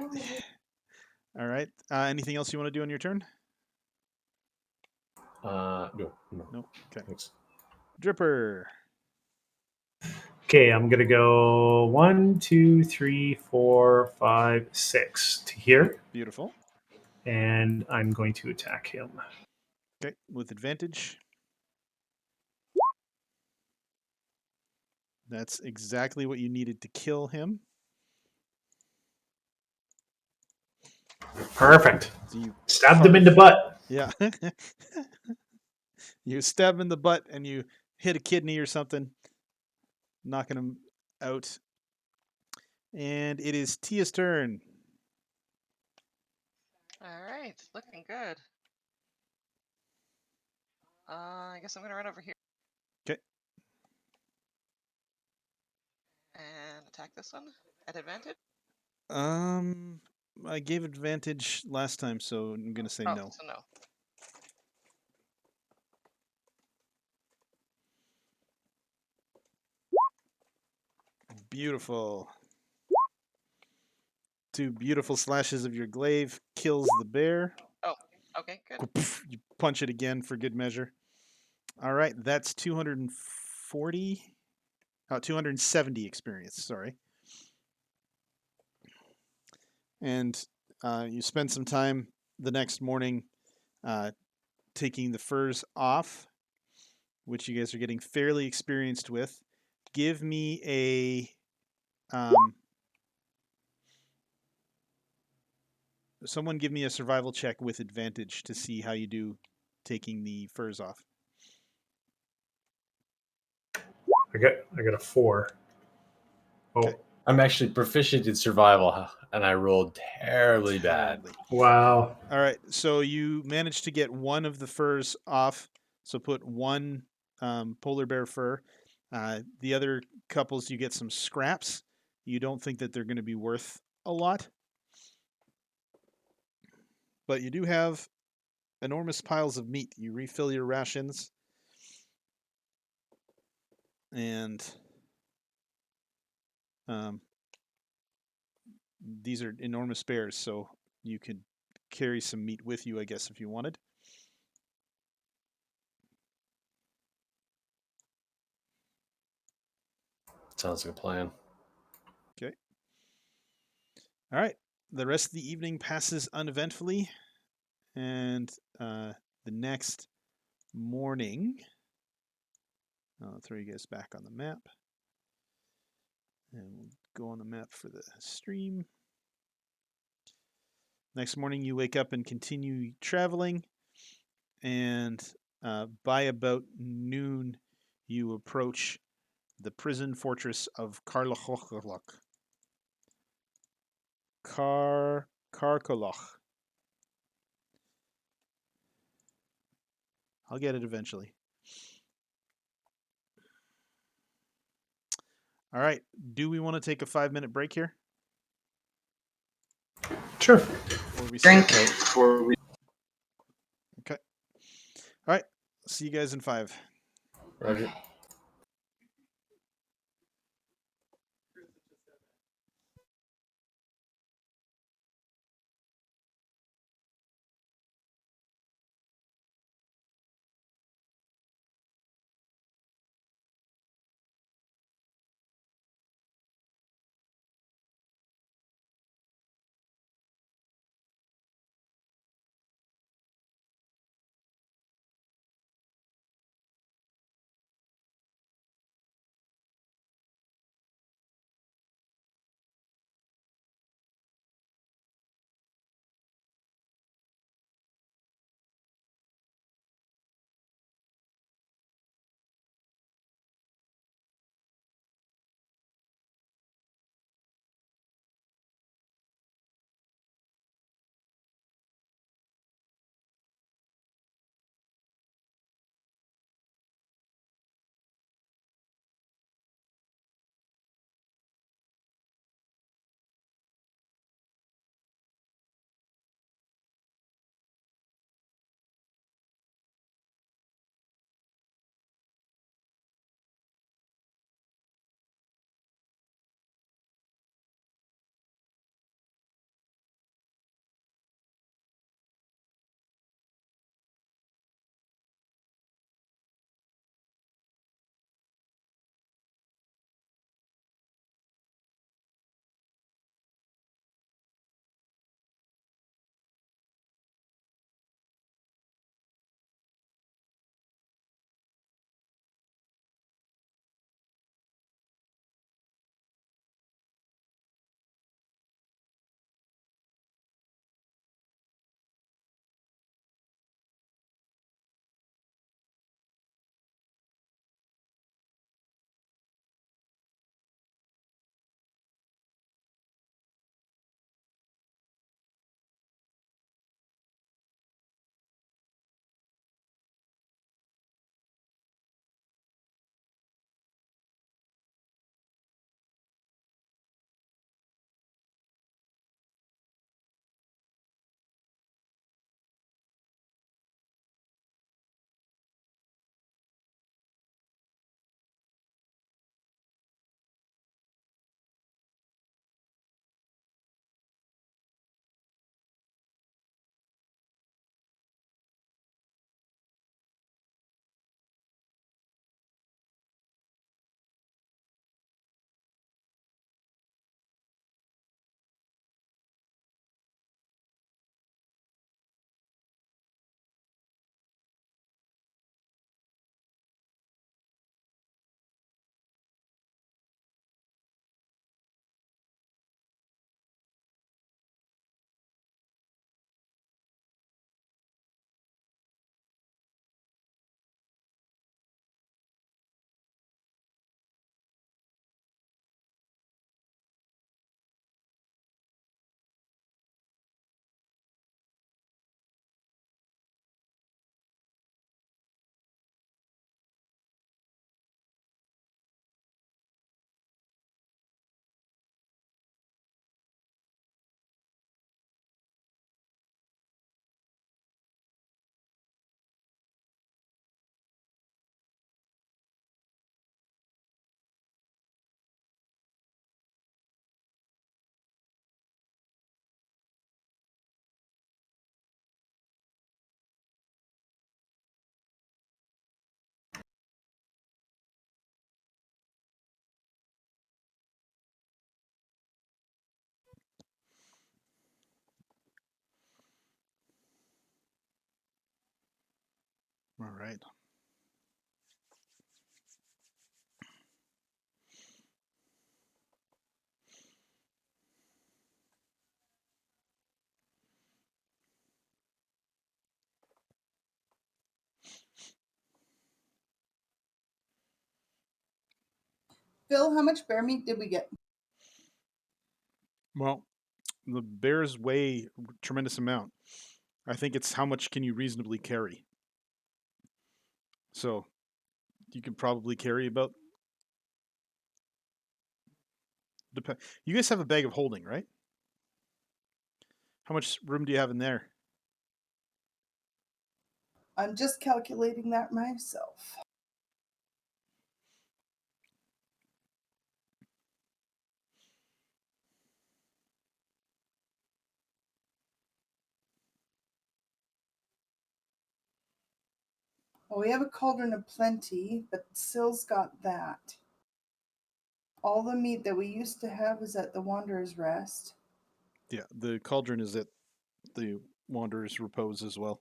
all right. Anything else you want to do on your turn? No. Nope. Okay. Thanks. Dripper. Okay, I'm gonna go 1, 2, 3, 4, 5, 6 to here. Beautiful. and I'm going to attack him. Okay, with advantage. That's exactly what you needed to kill him. Perfect. So you Stabbed him in the butt. Yeah. You stab him in the butt and you hit a kidney or something, knocking him out. And it is Tia's turn. All right, looking good. I guess I'm gonna run over here. Okay. And attack this one at advantage. I gave advantage last time, so I'm gonna say no. So no. Beautiful. 2 beautiful slashes of your glaive kills the bear. Oh, okay, good. You punch it again for good measure. All right, that's 240. 270 experience, sorry. And you spend some time the next morning taking the furs off, which you guys are getting fairly experienced with. Give me a someone give me a survival check with advantage to see how you do taking the furs off. I got a 4. Oh, Okay. I'm actually proficient in survival, and I rolled terribly bad. wow. All right, so you managed to get one of the furs off. So put one polar bear fur. The other couples, you get some scraps. You don't think that they're going to be worth a lot, but you do have enormous piles of meat. You refill your rations, and these are enormous bears, so you could carry some meat with you, I guess, if you wanted. Sounds like a plan. Okay. All right. The rest of the evening passes uneventfully, and the next morning, I'll throw you guys back on the map, and we'll go on the map for the stream. Next morning, you wake up and continue traveling, and by about noon, you approach the prison fortress of Kharkolhk. Kharkolhk. I'll get it eventually. All right. Do we want to take a 5-minute break here? Sure. Before we Drink. Okay. All right. See you guys in 5. Roger. right. Phil, how much bear meat did we get? Well, the bears weigh a tremendous amount. I think it's how much can you reasonably carry. So you can probably carry about. You guys have a bag of holding, right? How much room do you have in there? I'm just calculating that myself. Well, we have a cauldron of plenty, but Sill's got that. All the meat that we used to have is at the Wanderer's Rest. Yeah, the cauldron is at the Wanderer's Repose as well.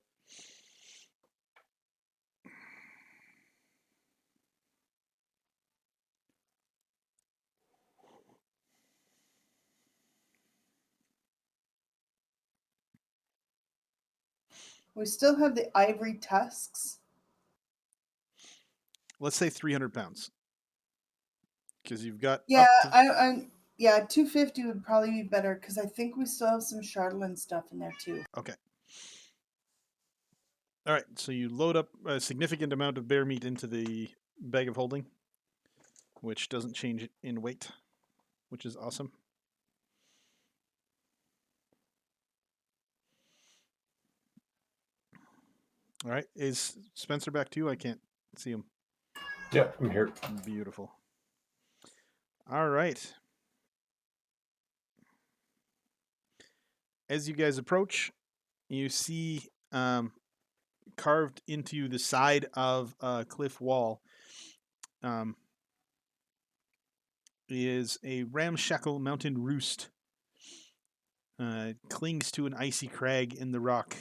We still have the ivory tusks. Let's say 300 pounds. Because you've got Yeah, up to... yeah, 250 would probably be better because I think we still have some Charlemagne stuff in there too. Okay. All right, so you load up a significant amount of bear meat into the bag of holding, which doesn't change in weight, which is awesome. All right, is Spencer back to you? I can't see him. Yep, I'm here. Beautiful. All right. As you guys approach, you see carved into the side of a cliff wall is a ramshackle mountain roost. It clings to an icy crag in the rock.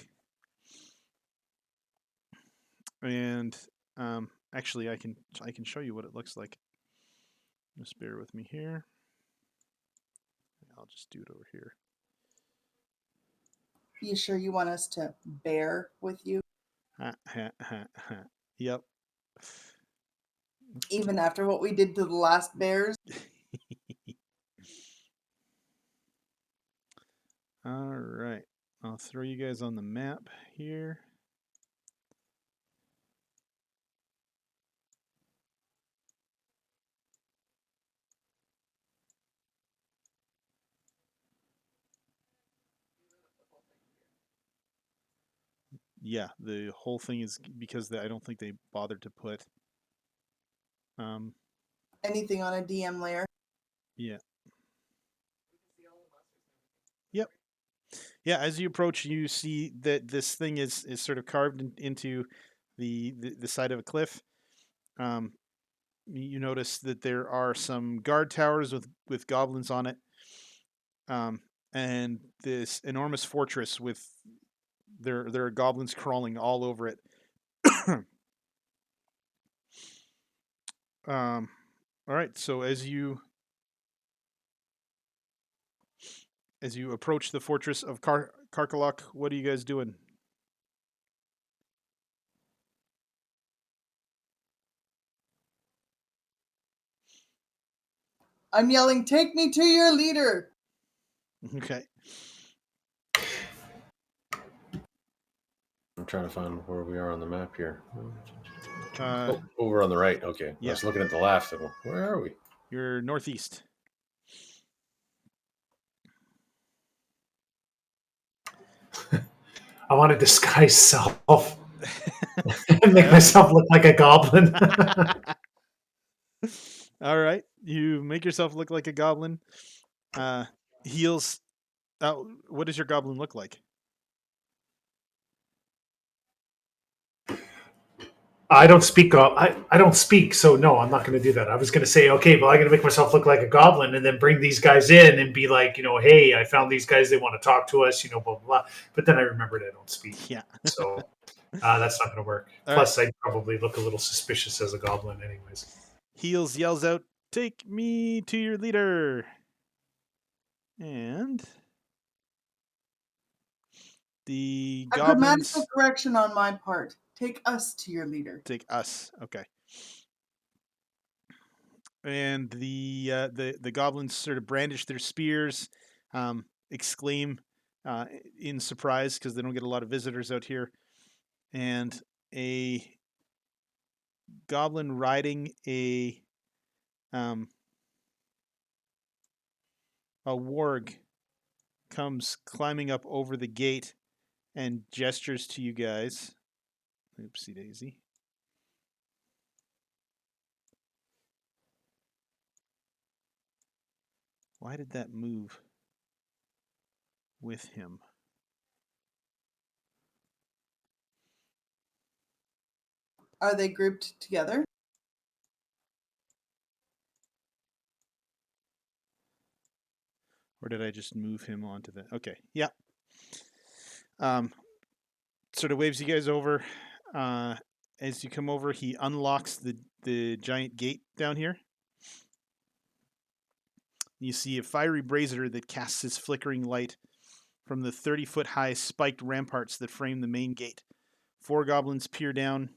And actually, I can show you what it looks like. Just bear with me here. I'll just do it over here. You sure you want us to bear with you? Yep. Even after what we did to the last bears? All right. I'll throw you guys on the map here. Yeah, the whole thing is because I don't think they bothered to put Anything on a DM layer? yeah. Yep. Yeah, as you approach, you see that this thing is sort of carved into the side of a cliff. You notice that there are some guard towers with goblins on it, and this enormous fortress with there are goblins crawling all over it. All right, so as you approach the fortress of Kharkolhk, what are you guys doing? I'm yelling, "Take me to your leader!" Okay. I'm trying to find where we are on the map here. Uh, Over on the right. Okay. yeah. I was looking at the left. Where are we? You're northeast. I want to disguise self and make myself look like a goblin. All right, you make yourself look like a goblin. Heals. What does your goblin look like? I don't speak. I don't speak, so no, I'm not going to do that. I was going to say, okay, well, I'm going to make myself look like a goblin, and then bring these guys in and be like, hey, I found these guys. They want to talk to us, blah blah blah. But then I remembered I don't speak, Yeah. so that's not going to work. All Plus, I'd probably look a little suspicious as a goblin, anyways. Heels yells out, "Take me to your leader!" And the A goblins grammatical correction on my part. Take us to your leader. take us. Okay. And the goblins sort of brandish their spears, exclaim in surprise because they don't get a lot of visitors out here. And a goblin riding a warg comes climbing up over the gate and gestures to you guys. Oopsie daisy. Why did that move with him? Are they grouped together? Or did I just move him onto the... Okay, yeah. Sort of waves you guys over. As you come over, he unlocks the giant gate down here. You see a fiery brazier that casts its flickering light from the 30-foot-high spiked ramparts that frame the main gate. 4 goblins peer down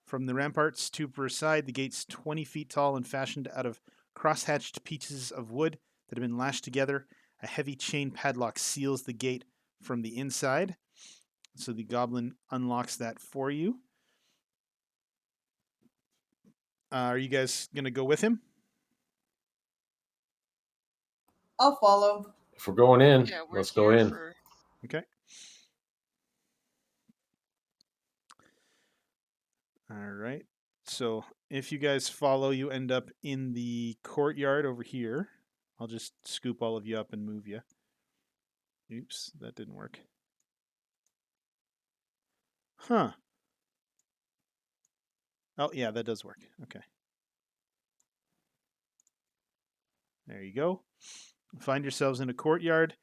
from the ramparts, 2 per side. The gate's 20 feet tall and fashioned out of cross-hatched pieces of wood that have been lashed together. A heavy chain padlock seals the gate from the inside. So the goblin unlocks that for you. Are you guys going to go with him? I'll follow. If we're going in, Yeah, we're let's go here in. for. Okay. All right. So if you guys follow, you end up in the courtyard over here. I'll just scoop all of you up and move you. Oops, that didn't work. Huh. Oh, yeah, that does work. Okay. There you go. Find yourselves in a courtyard.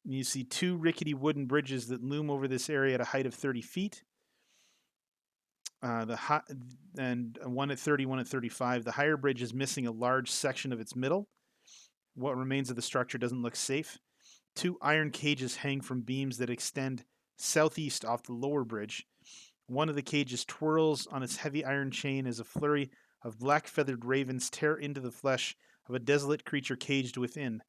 And you see 2 rickety wooden bridges that loom over this area at a height of 30 feet. And one at 30, one at 35. The higher bridge is missing a large section of its middle. What remains of the structure doesn't look safe. 2 iron cages hang from beams that extend southeast off the lower bridge. One of the cages twirls on its heavy iron chain as a flurry of black-feathered ravens tear into the flesh of a desolate creature caged within.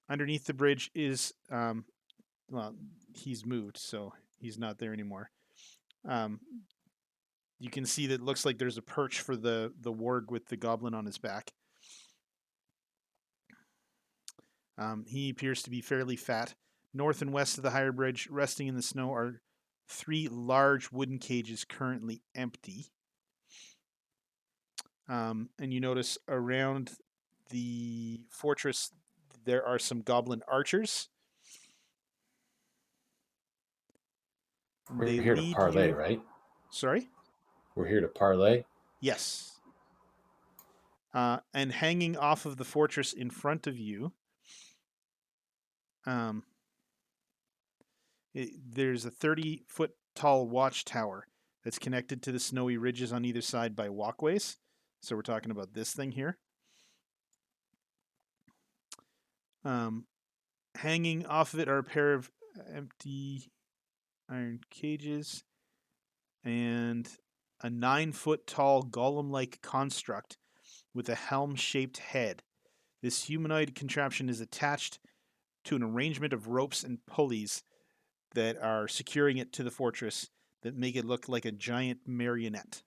Underneath the bridge is, well, he's moved, so he's not there anymore. You can see that it looks like there's a perch for the warg with the goblin on his back. He appears to be fairly fat. North and west of the higher bridge, resting in the snow, are 3 large wooden cages currently empty. And you notice around the fortress there are some goblin archers. We're They here to lead parlay, you. right? Sorry? We're here to parlay. Yes. And hanging off of the fortress in front of you, there's a 30-foot tall watchtower that's connected to the snowy ridges on either side by walkways. So we're talking about this thing here. Hanging off of it are a pair of empty iron cages and a 9-foot tall golem-like construct with a helm-shaped head. This humanoid contraption is attached to an arrangement of ropes and pulleys that are securing it to the fortress that make it look like a giant marionette.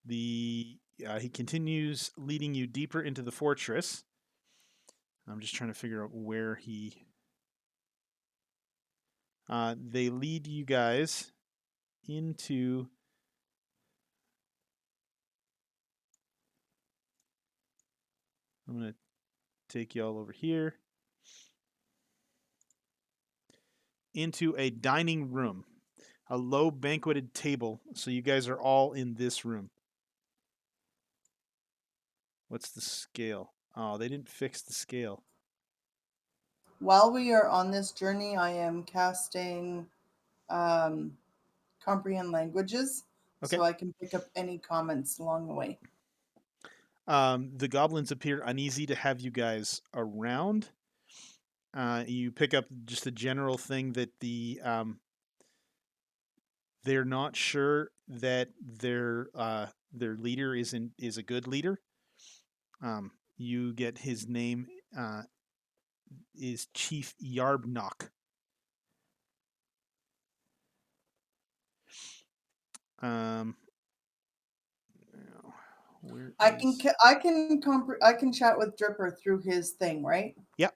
He continues leading you deeper into the fortress. I'm just trying to figure out where he... they lead you guys into... I'm going to take you all over here. into a dining room, a low banqueted table. So you guys are all in this room. What's the scale? Oh, they didn't fix the scale. While we are on this journey, I am casting comprehend languages, Okay. so I can pick up any comments along the way. The goblins appear uneasy to have you guys around. You pick up just a general thing that they're not sure that their leader is a good leader. You get his name is Chief Yarbnock. Now, where I is- can chat with Dripper through his thing, right? Yep.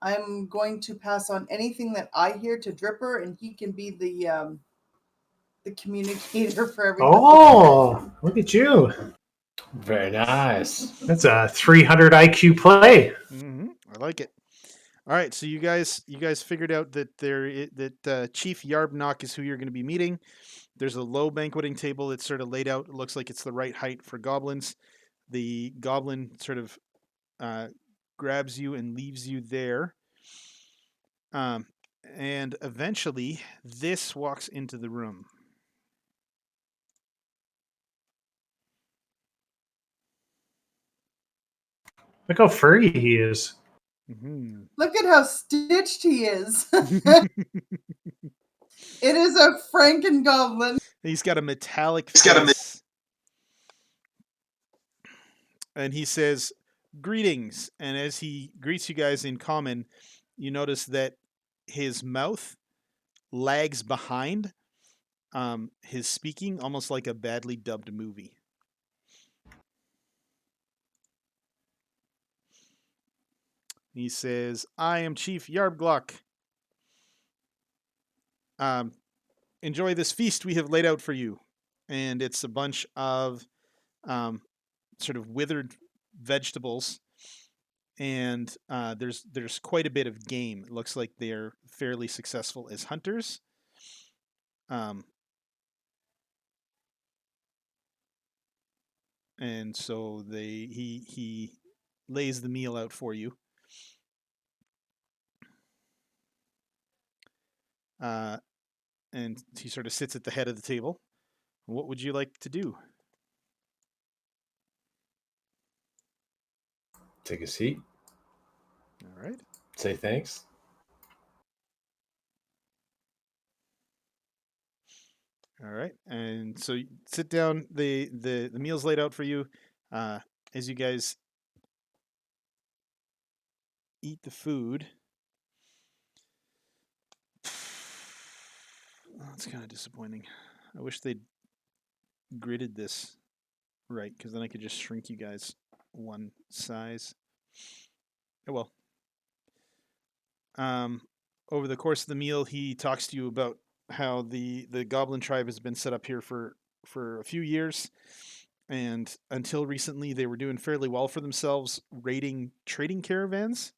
I'm going to pass on anything that I hear to Dripper, and he can be the communicator for everybody. Oh, look at you. Very nice. That's a 300 IQ play. I like it. All right, so you guys figured out that Chief Yarbnock is who you're going to be meeting. There's a low banqueting table that's sort of laid out. It looks like it's the right height for goblins. The goblin sort of grabs you and leaves you there. And eventually, this walks into the room. Look how furry he is. Mm-hmm. Look at how stitched he is. It is a Franken goblin. He's got a metallic face. And he says, "Greetings." And as he greets you guys in common, you notice that his mouth lags behind his speaking, almost like a badly dubbed movie. He says, "I am Chief Yarbglock. Enjoy this feast we have laid out for you." And it's a bunch of sort of withered vegetables, and there's quite a bit of game. It looks like they're fairly successful as hunters. And so he lays the meal out for you. And he sort of sits at the head of the table. What would you like to do? Take a seat. All right. Say thanks. All right. And so you sit down. The meal's laid out for you. As you guys eat the food. Oh, it's kind of disappointing. I wish they'd gridded this right, because then I could just shrink you guys one size. Oh well. Over the course of the meal, he talks to you about how the goblin tribe has been set up here for a few years, and until recently they were doing fairly well for themselves, raiding trading caravans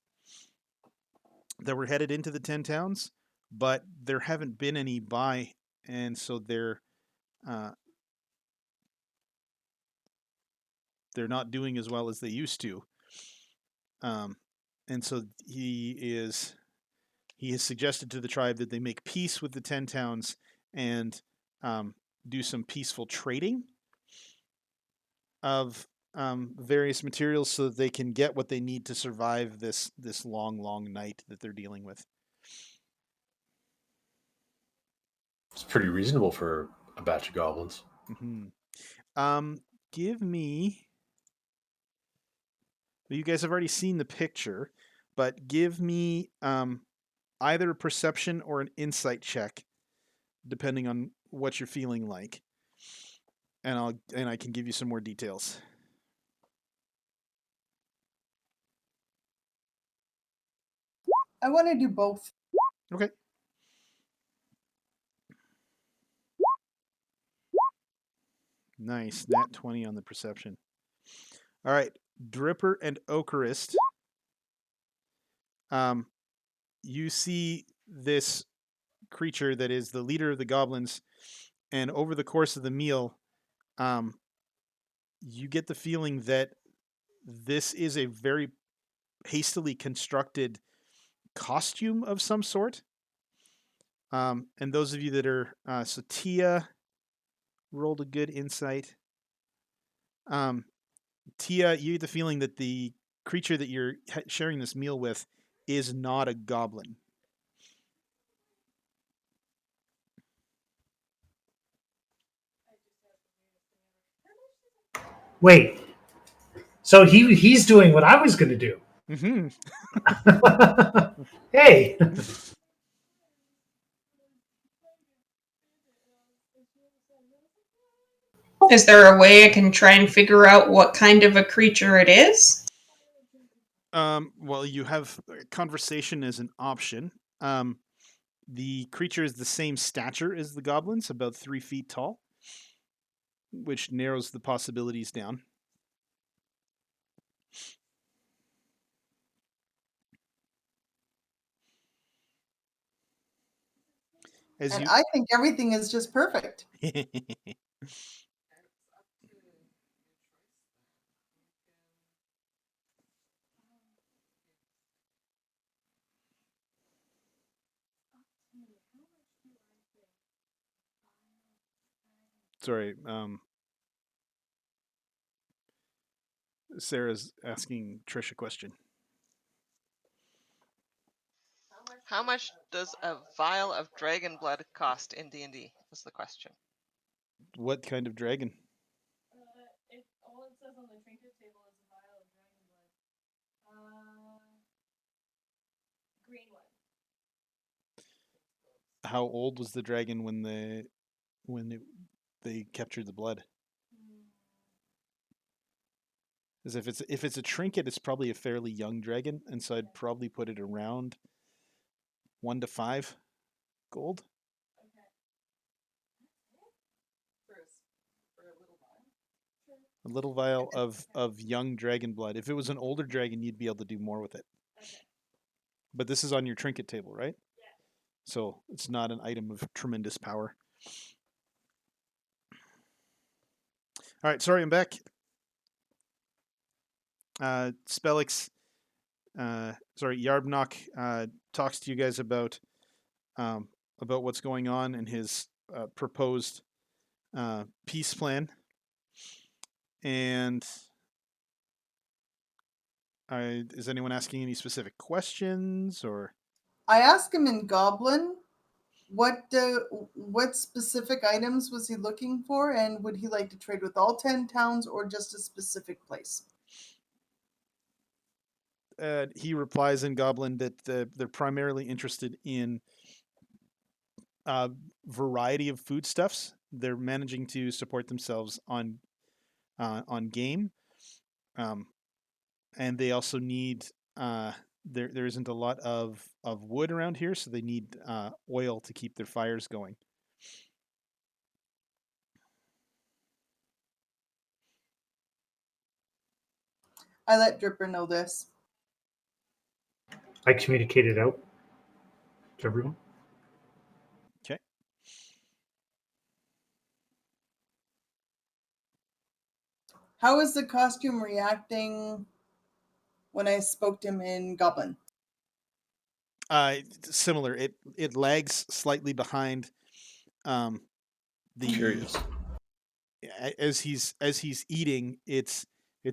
that were headed into the 10 towns, but there haven't been any by, and so they're not doing as well as they used to. And so he has suggested to the tribe that they make peace with the 10 towns and do some peaceful trading of various materials so that they can get what they need to survive this long night that they're dealing with. It's pretty reasonable for a batch of goblins. Mm-hmm. Give me. Well, you guys have already seen the picture, but give me either a perception or an insight check, depending on what you're feeling like, and I can give you some more details. I want to do both. Okay. Nice. Nat 20 on the perception. All right. Dripper and Okarist. You see this creature that is the leader of the goblins, and over the course of the meal, you get the feeling that this is a very hastily constructed costume of some sort. And those of you that are so Tia rolled a good insight. Tia, you get the feeling that the creature that you're sharing this meal with is not a goblin. Wait. So he's doing what I was going to do. Mm-hmm. Hey. Is there a way I can try and figure out what kind of a creature it is? Well, you have conversation as an option. The creature is the same stature as the goblins, about 3 feet tall, which narrows the possibilities down. As And you I think everything is just perfect. Sorry, Sarah's asking Trish a question. How much does a vial of dragon blood cost in D&D? Is the question. What kind of dragon? All it says on the trinket table is a vial of dragon blood. Green one. How old was the dragon when they captured the blood? As if it's a trinket, it's probably a fairly young dragon, and so I'd probably put it around 1 to 5 gold. A little vial of young dragon blood. If it was an older dragon, you'd be able to do more with it. But this is on your trinket table, right? Yeah. So it's not an item of tremendous power. All right, sorry, I'm back. Spellix, Yarbnock talks to you guys about what's going on and his proposed peace plan. And is anyone asking any specific questions or? I asked him in Goblin what specific items was he looking for, and would he like to trade with all 10 towns or just a specific place? He replies in Goblin that they're primarily interested in variety of foodstuffs. They're managing to support themselves on game, and they also need there isn't a lot of wood around here, so they need oil to keep their fires going. I let Dripper know this. I communicated out to everyone. Okay. How is the costume reacting when I spoke to him in Goblin? Similar. It lags slightly behind the Curious. as he's eating. It's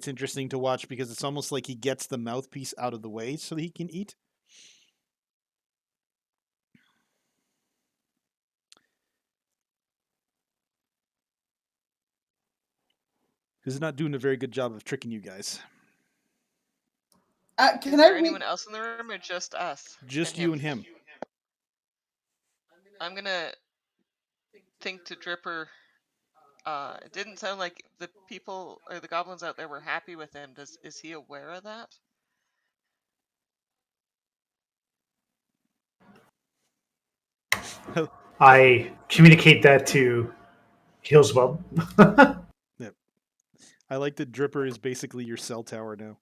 interesting to watch because it's almost like he gets the mouthpiece out of the way so that he can eat. He's not doing a very good job of tricking you guys. Can Is there anyone else in the room or just us? Just you and him. I'm gonna think to Dripper. It didn't sound like the people or the goblins out there were happy with him. Is he aware of that? I communicate that to Heelswell. Yep. I like that Dripper is basically your cell tower now.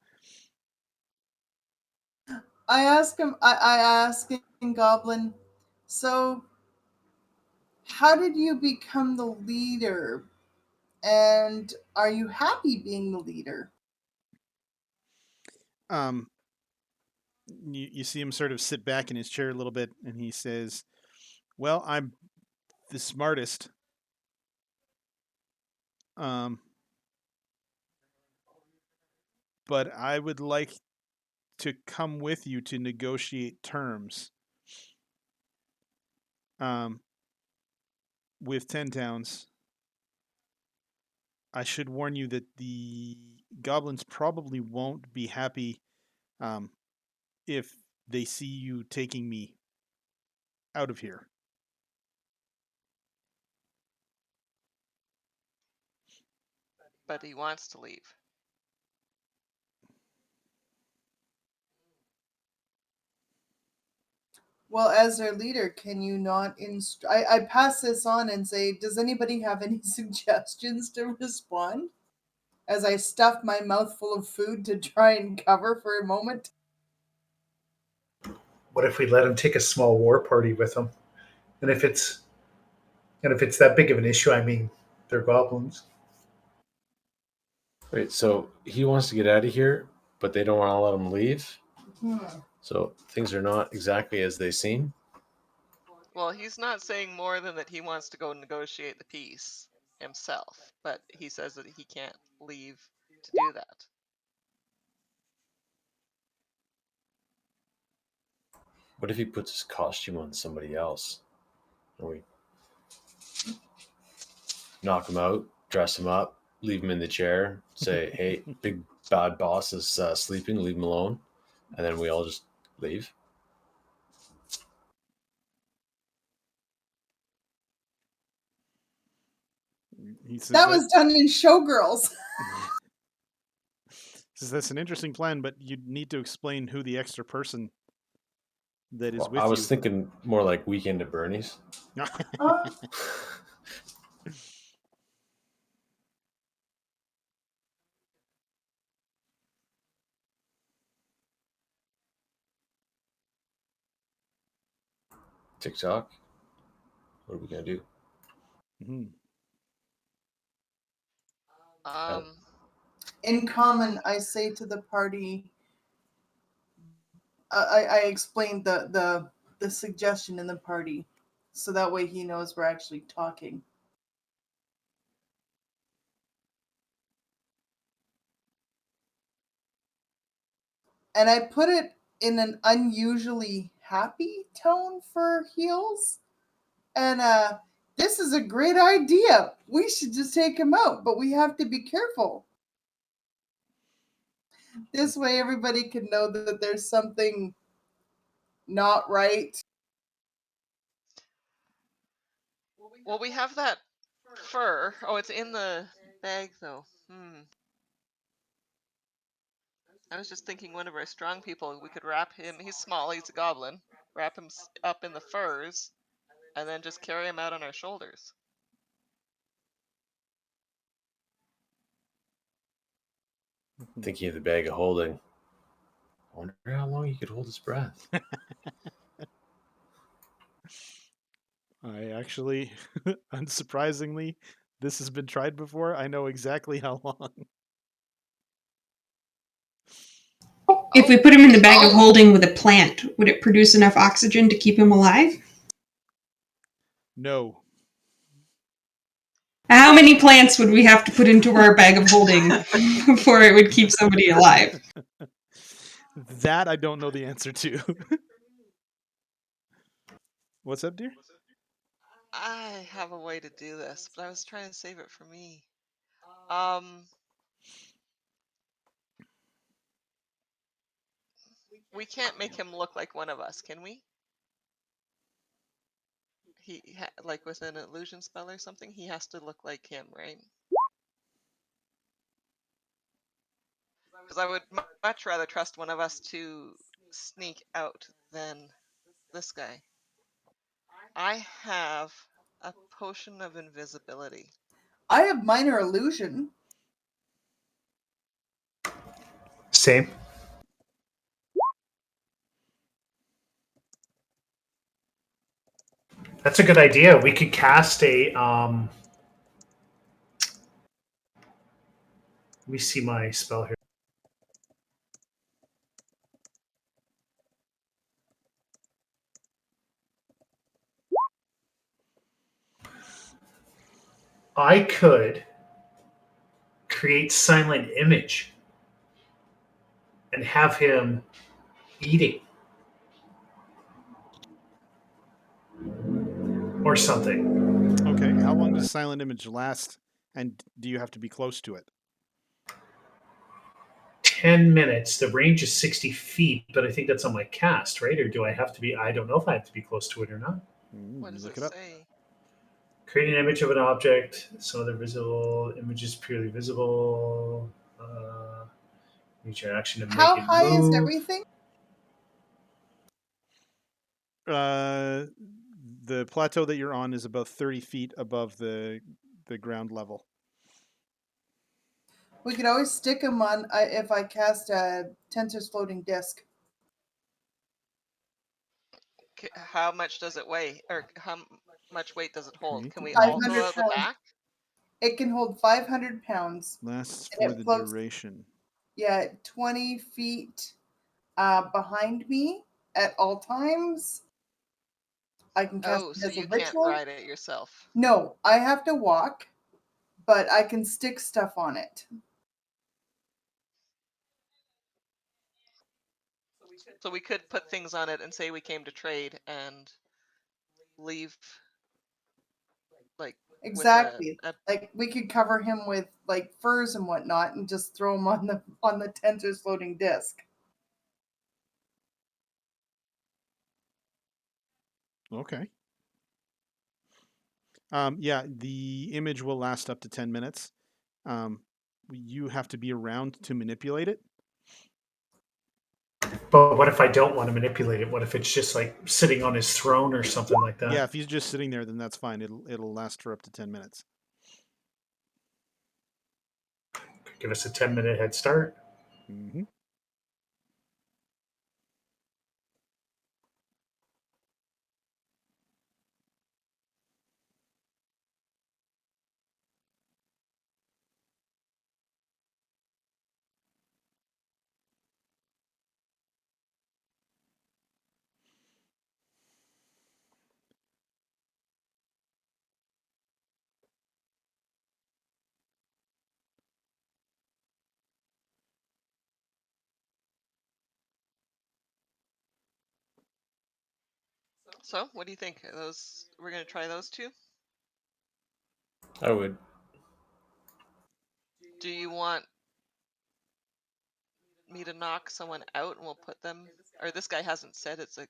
I asked him in Goblin, So, how did you become the leader? And are you happy being the leader? Um, you see him sort of sit back in his chair a little bit, and he says, "Well, I'm the smartest. Um, but I would like to come with you to negotiate terms. Um, with 10 towns. I should warn you that the goblins probably won't be happy um, if they see you taking me out of here." But he wants to leave. Well, as their leader, can you not I pass this on and say, does anybody have any suggestions to respond? As I stuff my mouth full of food to try and cover for a moment. What if we let him take a small war party with him? And if it's that big of an issue, I mean, they're goblins. Wait, so he wants to get out of here, but they don't want to let him leave. Hmm. So things are not exactly as they seem. Well, he's not saying more than that he wants to go negotiate the peace himself, but he says that he can't leave to do that. What if he puts his costume on somebody else? And we knock him out, dress him up, leave him in the chair, say, "Hey, big bad boss is sleeping, leave him alone," and then we all just leave. He says That was done in Showgirls. says that's an interesting plan, but you need to explain who the extra person that is Well, with I you. was thinking more like Weekend at Bernie's. TikTok. What are we gonna do? Mhm. Um, In common, I say to the party, I explained the suggestion in the party, so that way he knows we're actually talking. And I put it in an unusually happy tone for heels. And this is a great idea. We should just take him out, but we have to be careful. This way, everybody can know that there's something not right. well, we have that fur. Oh, it's in the bag, though. I was just thinking one of our strong people, we could wrap him. He's small, he's a goblin. Wrap him up in the furs, and then just carry him out on our shoulders. Thinking of the bag of holding. I wonder how long he could hold his breath. I actually, unsurprisingly, this has been tried before. I know exactly how long. If we put him in the bag of holding with a plant, would it produce enough oxygen to keep him alive? No. How many plants would we have to put into our bag of holding before it would keep somebody alive? That I don't know the answer to. What's up, dear? I have a way to do this, but I was trying to save it for me. Um, we can't make him look like one of us, can we? Like with an illusion spell or something, he has to look like him, right? Because I would much rather trust one of us to sneak out than this guy. I have a potion of invisibility. I have minor illusion. Same. That's a good idea. We could cast a. Let me see my spell here. I could create silent image and have him eating or something. Okay. How long does silent image last? And do you have to be close to it? 10 minutes. The range is 60 feet, but I think that's on my cast, right? Or do I have to be? I don't know if I have to be close to it or not. What You does look it it up. say? Create an image of an object. Some other visible images purely visible. Use your action to make How it high is move. everything? The plateau that you're on is about 30 feet above the ground level. We could always stick them on if I cast a Tensor's floating disc. How much does it weigh, or how much weight does it hold? Create Can an we all image. go 500 out the pounds. back? It can hold 500 pounds. Lasts And for it the floats, duration. 20 feet behind me at all times. I can cast Oh, it so as a you can't ritual. ride it yourself. No, I have to walk, but I can stick stuff on it. So we could put things on it and say we came to trade and leave, like, Exactly. with a Like we could cover him with like furs and whatnot, and just throw him on the Tensor's floating disc. Okay. Yeah, the image will last up to 10 minutes. You have to be around to manipulate it. But what if I don't want to manipulate it? What if it's just like sitting on his throne or something like that? Yeah, if he's just sitting there, then that's fine. It'll last for up to 10 minutes. Give us a 10-minute head start. Mm-hmm. So, what do you think? Those, we're gonna try those two? I would. Do you want me to knock someone out and we'll put them, or this guy hasn't said it's a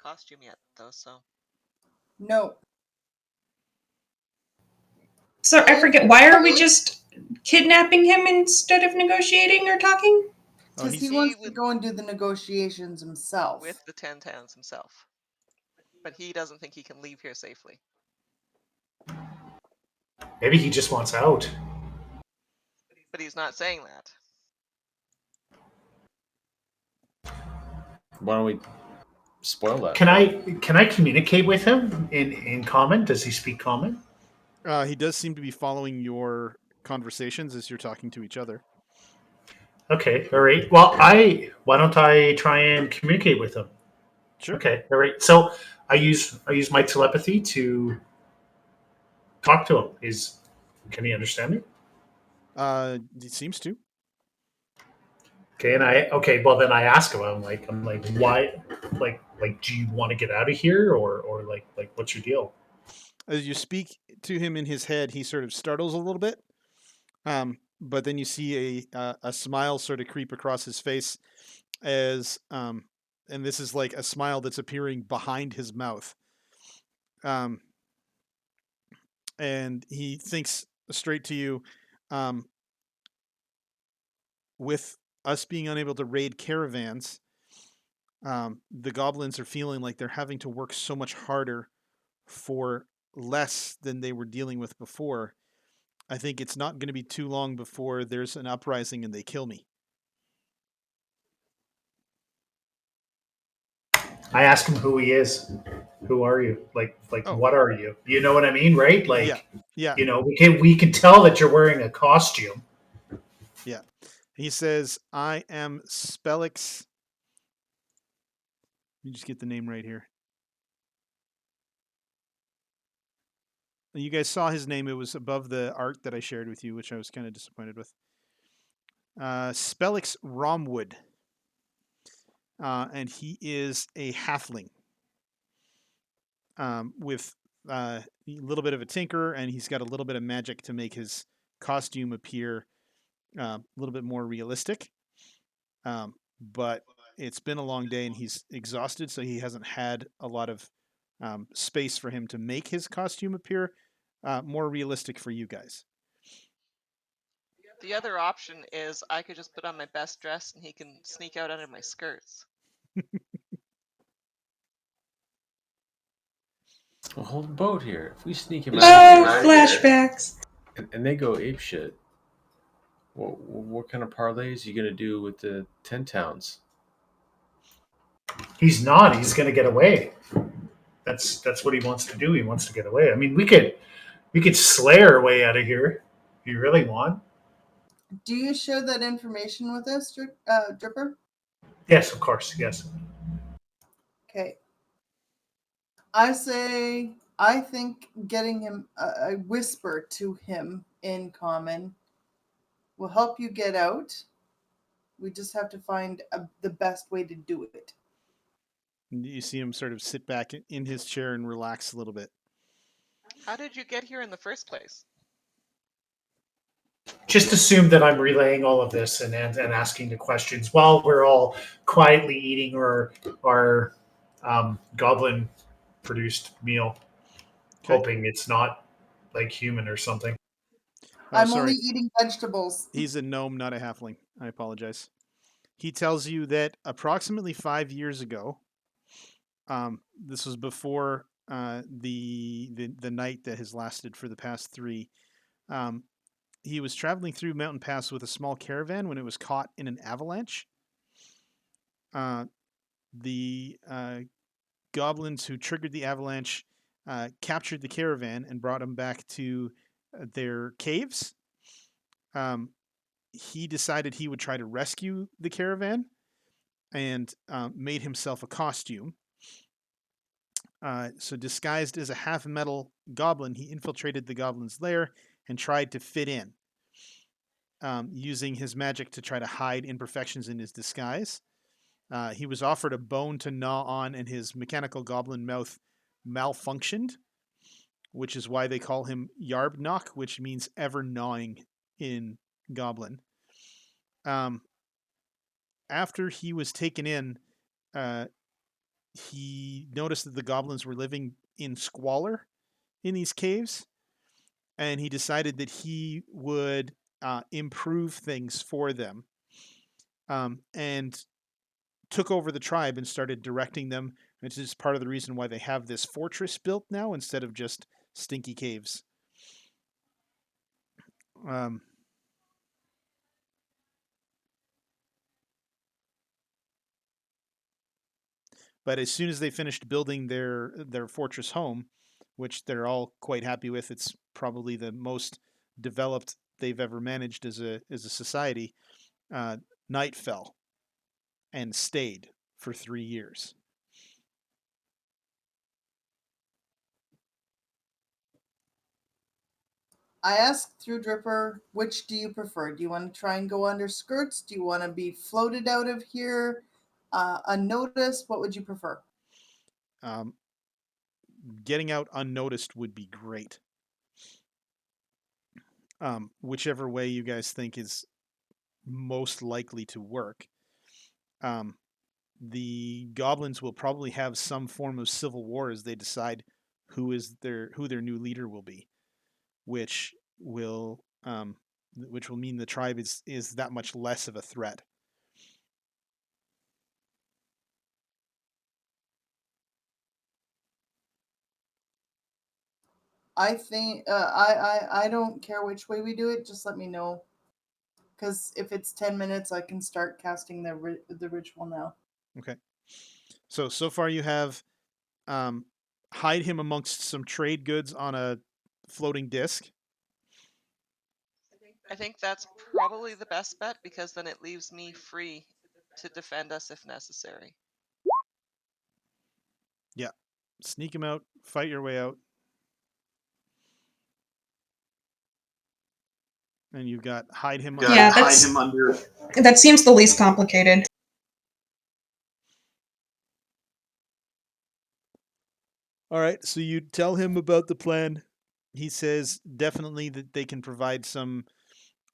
costume yet though, so No. So I forget, why are we just kidnapping him instead of negotiating or talking? Because he He's wants to would go and do the negotiations himself. with the 10 towns himself, but he doesn't think he can leave here safely. Maybe he just wants out. But he's not saying that. Why don't we spoil that? Can I communicate with him in common? Does he speak common? he does seem to be following your conversations as you're talking to each other. Okay, all right. Well, why don't I try and communicate with him? Sure. Okay, all right. So I use my telepathy to talk to him. Can he understand me? It seems to. Okay, well then I ask him. I'm like, why? Like, do you want to get out of here, or like, what's your deal? As you speak to him in his head, he sort of startles a little bit. But then you see a smile sort of creep across his face as and this is like a smile that's appearing behind his mouth. And he thinks straight to you. With us being unable to raid caravans, the goblins are feeling like they're having to work so much harder for less than they were dealing with before. I think it's not going to be too long before there's an uprising and they kill me. I ask him who he is. who are you? Like Oh. what are you? You know what I mean, right? Like, Yeah. you know, we can tell that you're wearing a costume. Yeah. He says, I am Spellix. Let me just get the name right here. You guys saw his name. It was above the art that I shared with you, which I was kind of disappointed with. Spellix Romwood. And he is a halfling with a little bit of a tinker, and he's got a little bit of magic to make his costume appear a little bit more realistic. But it's been a long day, and he's exhausted, so he hasn't had a lot of space for him to make his costume appear more realistic for you guys. The other option is I could just put on my best dress and he can sneak out under my skirts. Well, hold the boat here. If we sneak him Oh, out of here flashbacks. and they go ape shit, what kind of parlays are you gonna do with the 10 towns? He's not. He's going to get away. That's what he wants to do. He wants to get away. I mean, we could slay our way out of here if you really want. Do you share that information with us, Dripper? Yes, of course. Yes. Okay. I think getting him a whisper to him in common will help you get out. We just have to find the best way to do it. And you see him sort of sit back in his chair and relax a little bit. How did you get here in the first place? Just assume that I'm relaying all of this and asking the questions while we're all quietly eating our goblin produced meal, Okay. hoping it's not like human or something. Oh, I'm sorry. only eating vegetables. He's a gnome, not a halfling. I apologize. He tells you that approximately 5 years ago, this was before the night that has lasted for the past 3. He was traveling through Mountain Pass with a small caravan when it was caught in an avalanche. The goblins who triggered the avalanche captured the caravan and brought him back to their caves. He decided he would try to rescue the caravan and made himself a costume. So, disguised as a half metal goblin, he infiltrated the goblin's lair and tried to fit in, using his magic to try to hide imperfections in his disguise. He was offered a bone to gnaw on, and his mechanical goblin mouth malfunctioned, which is why they call him Yarbnock, which means ever gnawing in goblin. After he was taken in, he noticed that the goblins were living in squalor in these caves, and he decided that he would improve things for them, and took over the tribe and started directing them, which is part of the reason why they have this fortress built now instead of just stinky caves. But as soon as they finished building their fortress home, which they're all quite happy with, it's probably the most developed they've ever managed as a society. Night fell and stayed for 3 years. I asked through Dripper, which do you prefer? Do you want to try and go under skirts? Do you want to be floated out of here unnoticed? What would you prefer? Getting out unnoticed would be great. Whichever way you guys think is most likely to work. The goblins will probably have some form of civil war as they decide who their new leader will be, which will mean the tribe is that much less of a threat. I think I don't care which way we do it. Just let me know, because if it's 10 minutes, I can start casting the ritual now. Okay. So far you have hide him amongst some trade goods on a floating disc. I think that's probably the best bet because then it leaves me free to defend us if necessary. Yeah. Sneak him out, fight your way out. And you've got hide him under. Yeah, that seems the least complicated. All right, so you tell him about the plan. He says definitely that they can provide some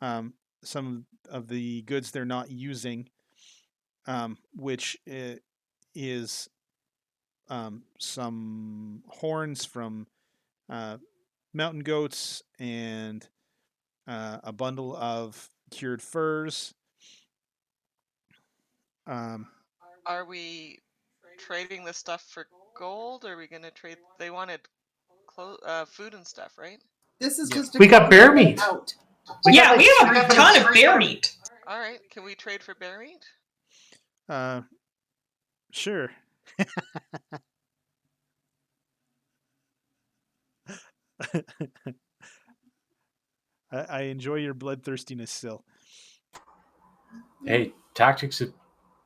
of the goods they're not using, which is some horns from mountain goats and a bundle of cured furs. Are we trading this stuff for gold? Or are we going to trade? They wanted food and stuff, right? This is Yeah. just We got bear meat. out. We got, We have a ton of bear meat. All right, can we trade for bear meat? Sure. I enjoy your bloodthirstiness, Sil. Hey, tactics have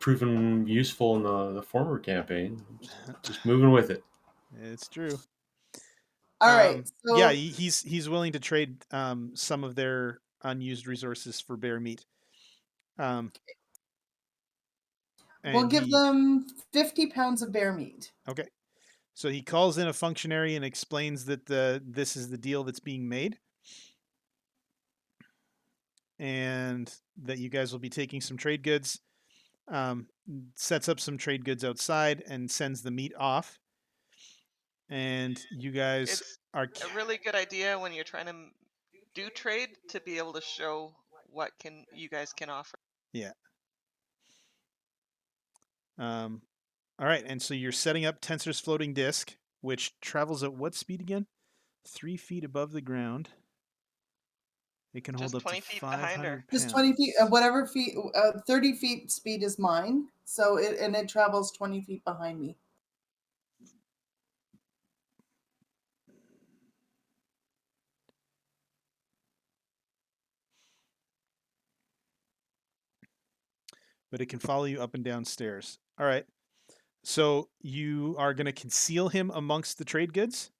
proven useful in the former campaign. Just moving with it. It's true. All right. So yeah, he's willing to trade some of their unused resources for bear meat. we'll give them 50 pounds of bear meat. Okay. So he calls in a functionary and explains that this is the deal that's being made. And that you guys will be taking some trade goods, sets up some trade goods outside and sends the meat off. And you guys are a really good idea when you're trying to do trade to be able to show what you guys can offer. Yeah. All right, and so you're setting up Tensor's floating disk, which travels at what speed again? 3 feet above the ground. It can hold Just up 20 to feet behind her. 500 pounds. Just 20 feet, whatever feet, 30 feet speed is mine. So it travels 20 feet behind me. But it can follow you up and down stairs. All right. So you are going to conceal him amongst the trade goods?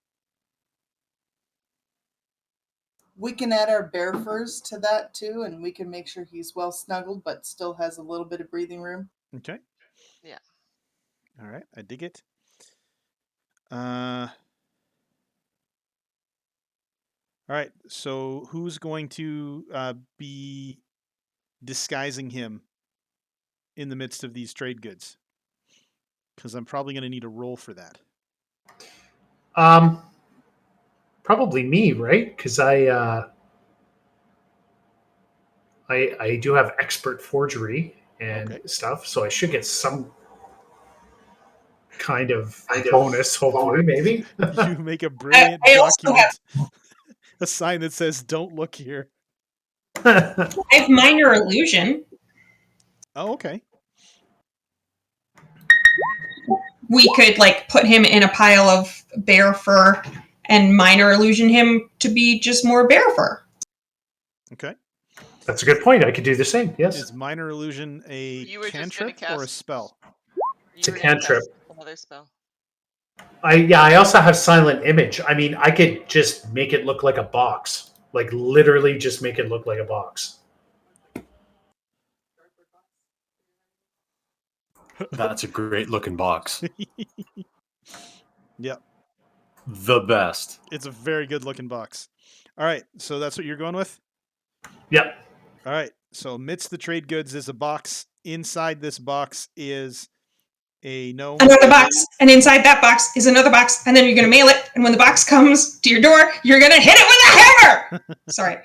We can add our bear furs to that too, and we can make sure he's well snuggled but still has a little bit of breathing room. Okay. Yeah. All right. I dig it. All right. So who's going to be disguising him in the midst of these trade goods? Because I'm probably going to need a roll for that. Probably me, right? Because I do have expert forgery and stuff, so I should get some kind of bonus, hopefully, maybe. You make a brilliant document, a sign that says "Don't look here." I have minor illusion. Oh, okay. We could put him in a pile of bear fur and minor illusion him to be just more bear fur. Okay. That's a good point. I could do the same. Yes. Is minor illusion a cantrip or a spell? It's a cantrip. Another spell. I also have silent image. I mean, I could just make it look like a box. Like literally just make it look like a box. That's a great looking box. Yep. The best. It's a very good looking box. All right. So that's what you're going with? Yep. All right. So amidst the trade goods is a box. Inside this box is a gnome. Another box. And inside that box is another box. And then you're going to mail it. And when the box comes to your door, you're going to hit it with a hammer. Sorry.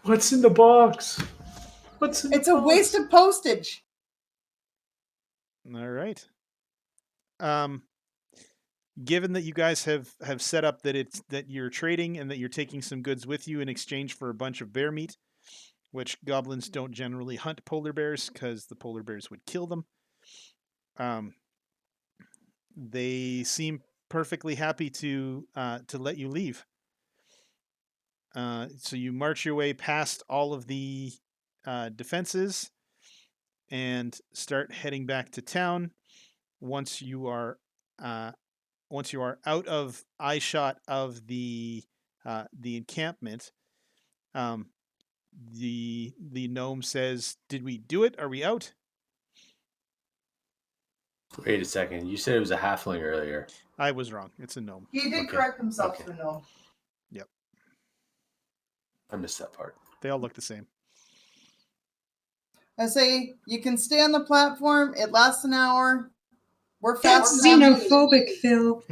What's in the box? It's a waste of postage. All right. Given that you guys have set up that you're trading and that you're taking some goods with you in exchange for a bunch of bear meat, which goblins don't generally hunt polar bears because the polar bears would kill them. They seem perfectly happy to let you leave. So you march your way past all of the defenses and start heading back to town. Once you are uh, out of eye shot of the encampment, um, the gnome says, "Did we do it? Are we out?" Wait a second. You said it was a halfling earlier. I was wrong. It's a gnome. He did Okay. correct himself Okay. to no. Yep. I missed that part. They all look the same. I say you can stay on the platform. It lasts an hour. We're That's fast enough. xenophobic, Phil.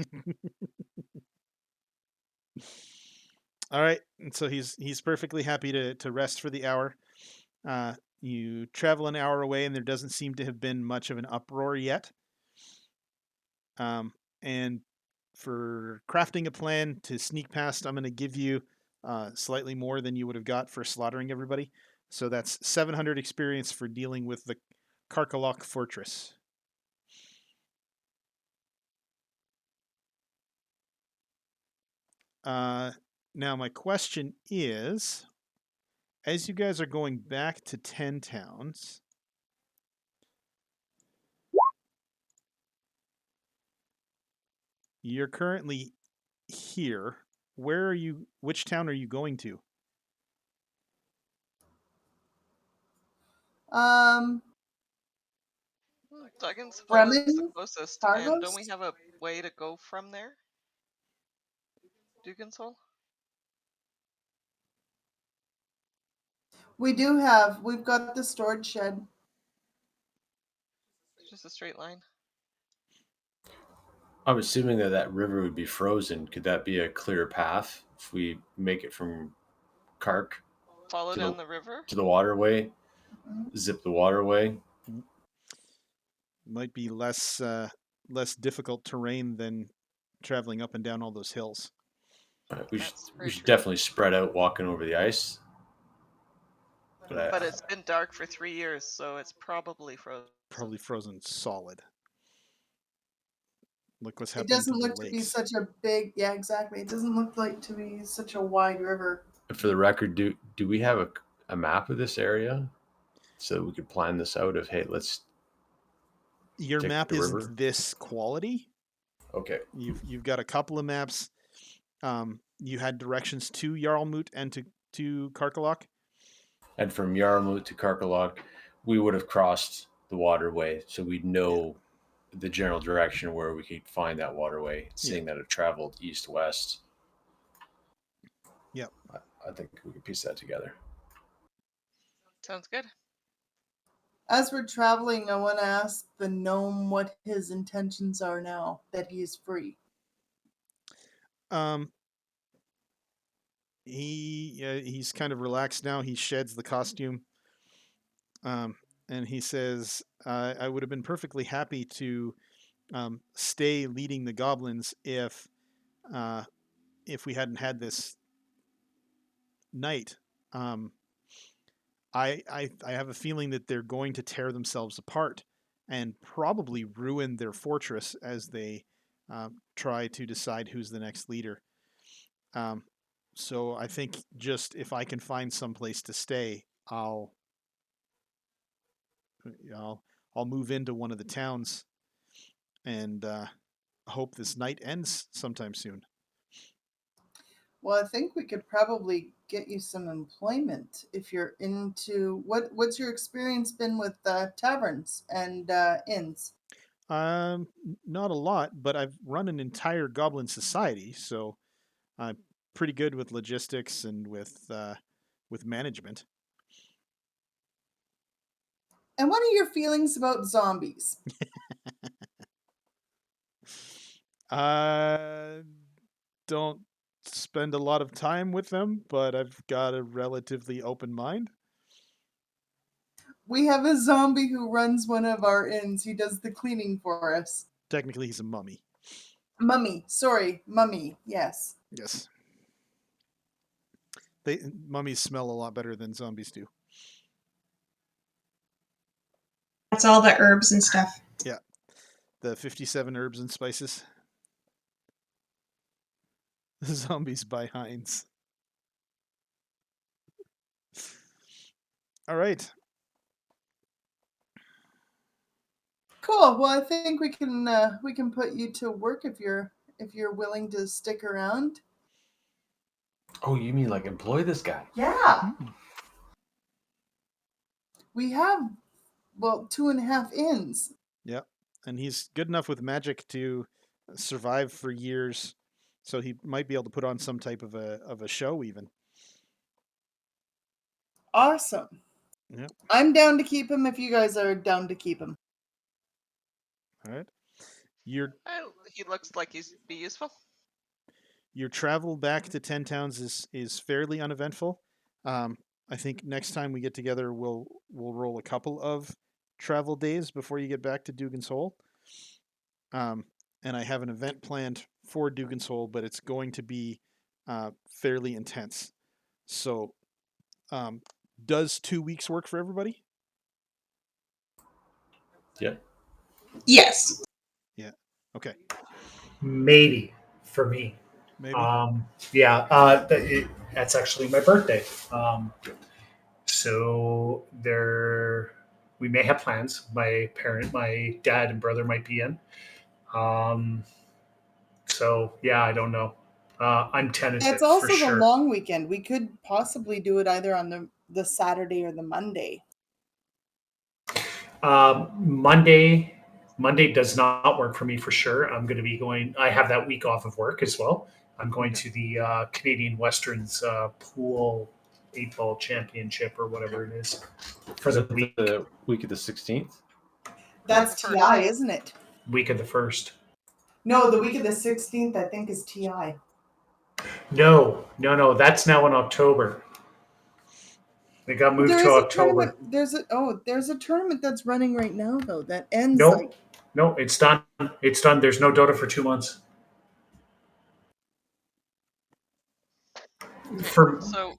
All right, and so he's perfectly happy to rest for the hour. You travel an hour away, and there doesn't seem to have been much of an uproar yet. And for crafting a plan to sneak past, I'm going to give you slightly more than you would have got for slaughtering everybody. So that's 700 experience for dealing with the Kharkolhk fortress. Now my question is, as you guys are going back to 10 towns, you're currently here. Where are you? Which town are you going to? Um, Duggan's Flow is the Bremen, closest, and don't we Cargos. have a way to go from there? Dugan's Hole? We do have. We've got the storage shed. It's just a straight line. I'm assuming that that river would be frozen. Could that be a clear path if we make it from Kark Follow to down the river? the waterway, Mhm. zip the waterway? Might be less difficult terrain than traveling up and down all those hills. We That's we very should true. definitely spread out walking over the ice. But it's been dark for 3 years, so it's probably frozen. Probably frozen solid. Look what's It happening to doesn't the look to be lakes. such a big. Yeah, exactly. It doesn't look like to be such a wide river. For the record, do we have a map of this area so that we could plan this out? Of hey, let's Your take map the river. isn't this quality. Okay. You've got a couple of maps. You had directions to Jarlmut and to Kharkolhk. And from Yarmouth to Kharkolhk, we would have crossed the waterway, so we'd know the general direction where we could find that waterway, seeing that it traveled east west. Yep. I think we could piece that together. Sounds good. As we're traveling, I want to ask the gnome what his intentions are now that he is free. Um, he's kind of relaxed now. He sheds the costume, and he says, "I would have been perfectly happy to stay leading the goblins if we hadn't had this night. Um, I have a feeling that they're going to tear themselves apart and probably ruin their fortress as they try to decide who's the next leader. Um, so I think just if I can find some place to stay, I'll I'll move into one of the towns and hope this night ends sometime soon." Well, I think we could probably get you some employment if you're into what's your experience been with taverns and inns? Not a lot, but I've run an entire goblin society, so I'm pretty good with logistics and with management. And what are your feelings about zombies? I don't spend a lot of time with them, but I've got a relatively open mind. We have a zombie who runs one of our inns. He does the cleaning for us. Technically, he's a mummy. Mummy, sorry, mummy. Yes. Yes, mummies smell a lot better than zombies do. That's all the herbs and stuff. Yeah, the 57 herbs and spices. Zombies by Heinz. All right. Cool. Well, I think we can put you to work if you're willing to stick around. Oh, you mean like employ this guy? Yeah. Hmm. We have 2.5 inns. Yep. And he's good enough with magic to survive for years, so he might be able to put on some type of a show even. Awesome. Yep. I'm down to keep him if you guys are down to keep him. All right. Your He looks like he's be useful. your travel back to 10 Towns is fairly uneventful. I think next time we get together, we'll roll a couple of travel days before you get back to Dugan's Hole. And I have an event planned for Dugan's Hole, but it's going to be fairly intense. So, does 2 weeks work for everybody? Yeah. Yes. Yeah. Okay. Maybe for me. Maybe. Yeah, that's actually my birthday. So we may have plans. My dad and brother might be in. So yeah, I don't know. I'm tentative It's for also the sure. long weekend. We could possibly do it either on the Saturday or the Monday. Monday does not work for me for sure. I'm going to be going. I have that week off of work as well. I'm going Okay. to the Canadian Westerns pool 8-ball championship or whatever it is for Is the it week the week of the 16th? That's First. TI, isn't it? week of the first. No, the week of the 16th, I think, is TI. No. That's now in October. It got moved There to is a October. tournament. There's a tournament that's running right now though that ends No, it's done. It's done. There's no Dota for 2 months. Okay, For so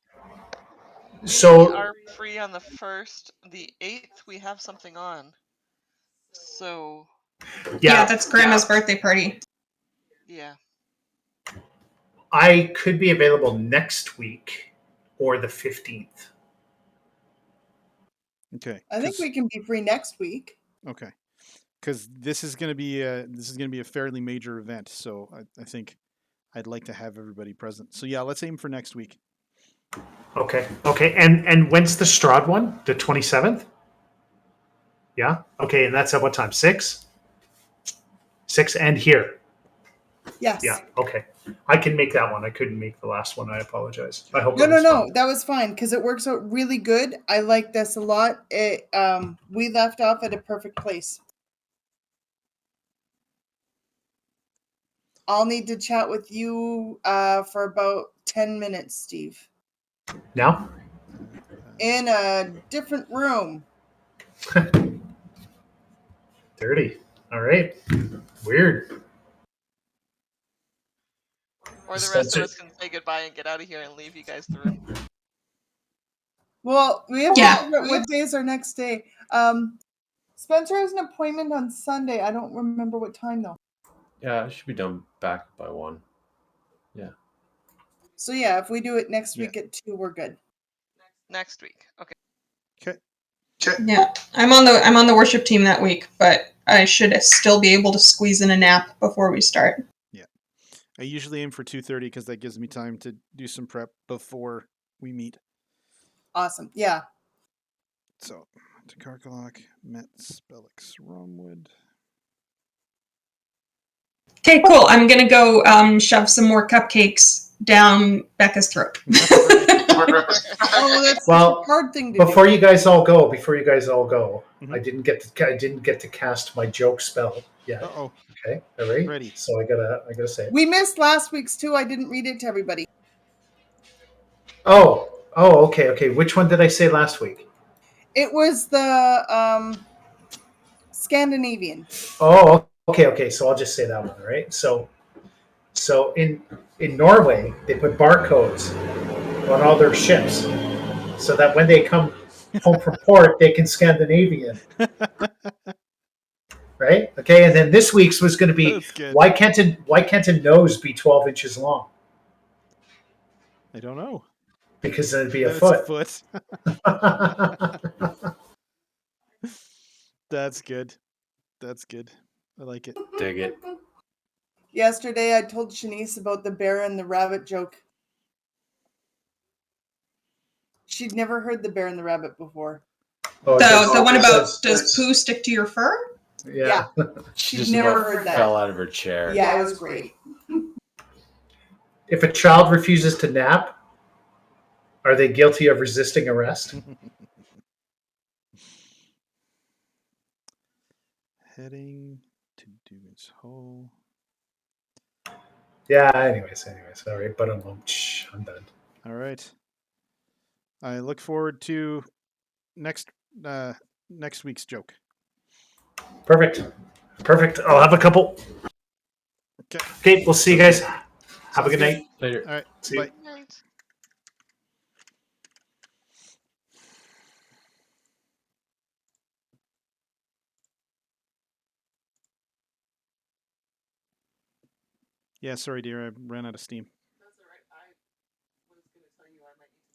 we so are free on the 1st. The 8th, we have something on. So Yeah, that's Grandma's birthday party. yeah. I could be available next week or the 15th. Okay. I think we can be free next week. Okay. Because this is going to be a fairly major event, so I think I'd like to have everybody present. So yeah, let's aim for next week. Okay. And when's the Strahd one? The 27th? Yeah. Okay, and that's at what time? 6? 6 and here. Yes. Yeah. Okay. I can make that one. I couldn't make the last one. I apologize. I hope No, it was fun. that was fine because it works out really good. I like this a lot. We left off at a perfect place. I'll need to chat with you for about 10 minutes, Steve. Now? In a different room. Dirty. All right. Weird. Or the rest of us can say goodbye and get out of here and leave you guys the room. Well, we have Yeah. to figure out what day is our next day. Spencer has an appointment on Sunday. I don't remember what time though. Yeah, I should be done back by 1. So yeah, if we do it next week at 2, we're good. Next week. Okay. Okay. Yeah, I'm on the worship team that week, but I should still be able to squeeze in a nap before we start. Yeah. I usually aim for 2:30 because that gives me time to do some prep before we meet. Awesome. Yeah. So, to Kharkolhk, Met, Spellix, Romwood. Okay, cool. I'm gonna go shove some more cupcakes down Becca's throat. Oh, that's Well, a hard thing to Before do. you guys all go, Mhm. I didn't get to cast my joke spell yet. Uh-oh. Okay, all right. Ready. So I gotta say it. We missed last week's too. I didn't read it to everybody. Oh, okay. Which one did I say last week? It was the Scandinavian. Oh, okay. So I'll just say that one, all right? So in Norway, they put barcodes on all their ships, so that when they come home from port, they can Scandinavian, right? Okay, and then this week's was going to be That's good. why can't a nose be 12 inches long? I don't know. Because that'd be a Then it's a foot. foot. That's good. That's good. I like it. Dig it. Yesterday, I told Shanice about the bear and the rabbit joke. She'd never heard the bear and the rabbit before. Oh, The one about says- does poo stick to your fur? Yeah. She She'd just never about heard that. fell out of her chair. Yeah, it was great. If a child refuses to nap, are they guilty of resisting arrest? Heading to Dugan's Hole. Yeah. Anyways. All right. But I'm done. All right. I look forward to next week's joke. Perfect. I'll have a couple. Okay. Okay. We'll see you guys. Have Sounds a good night. Later. All right. See you. Bye. Right. Yeah, sorry, dear. I ran out of steam. That's all right. I was going to tell you I might need to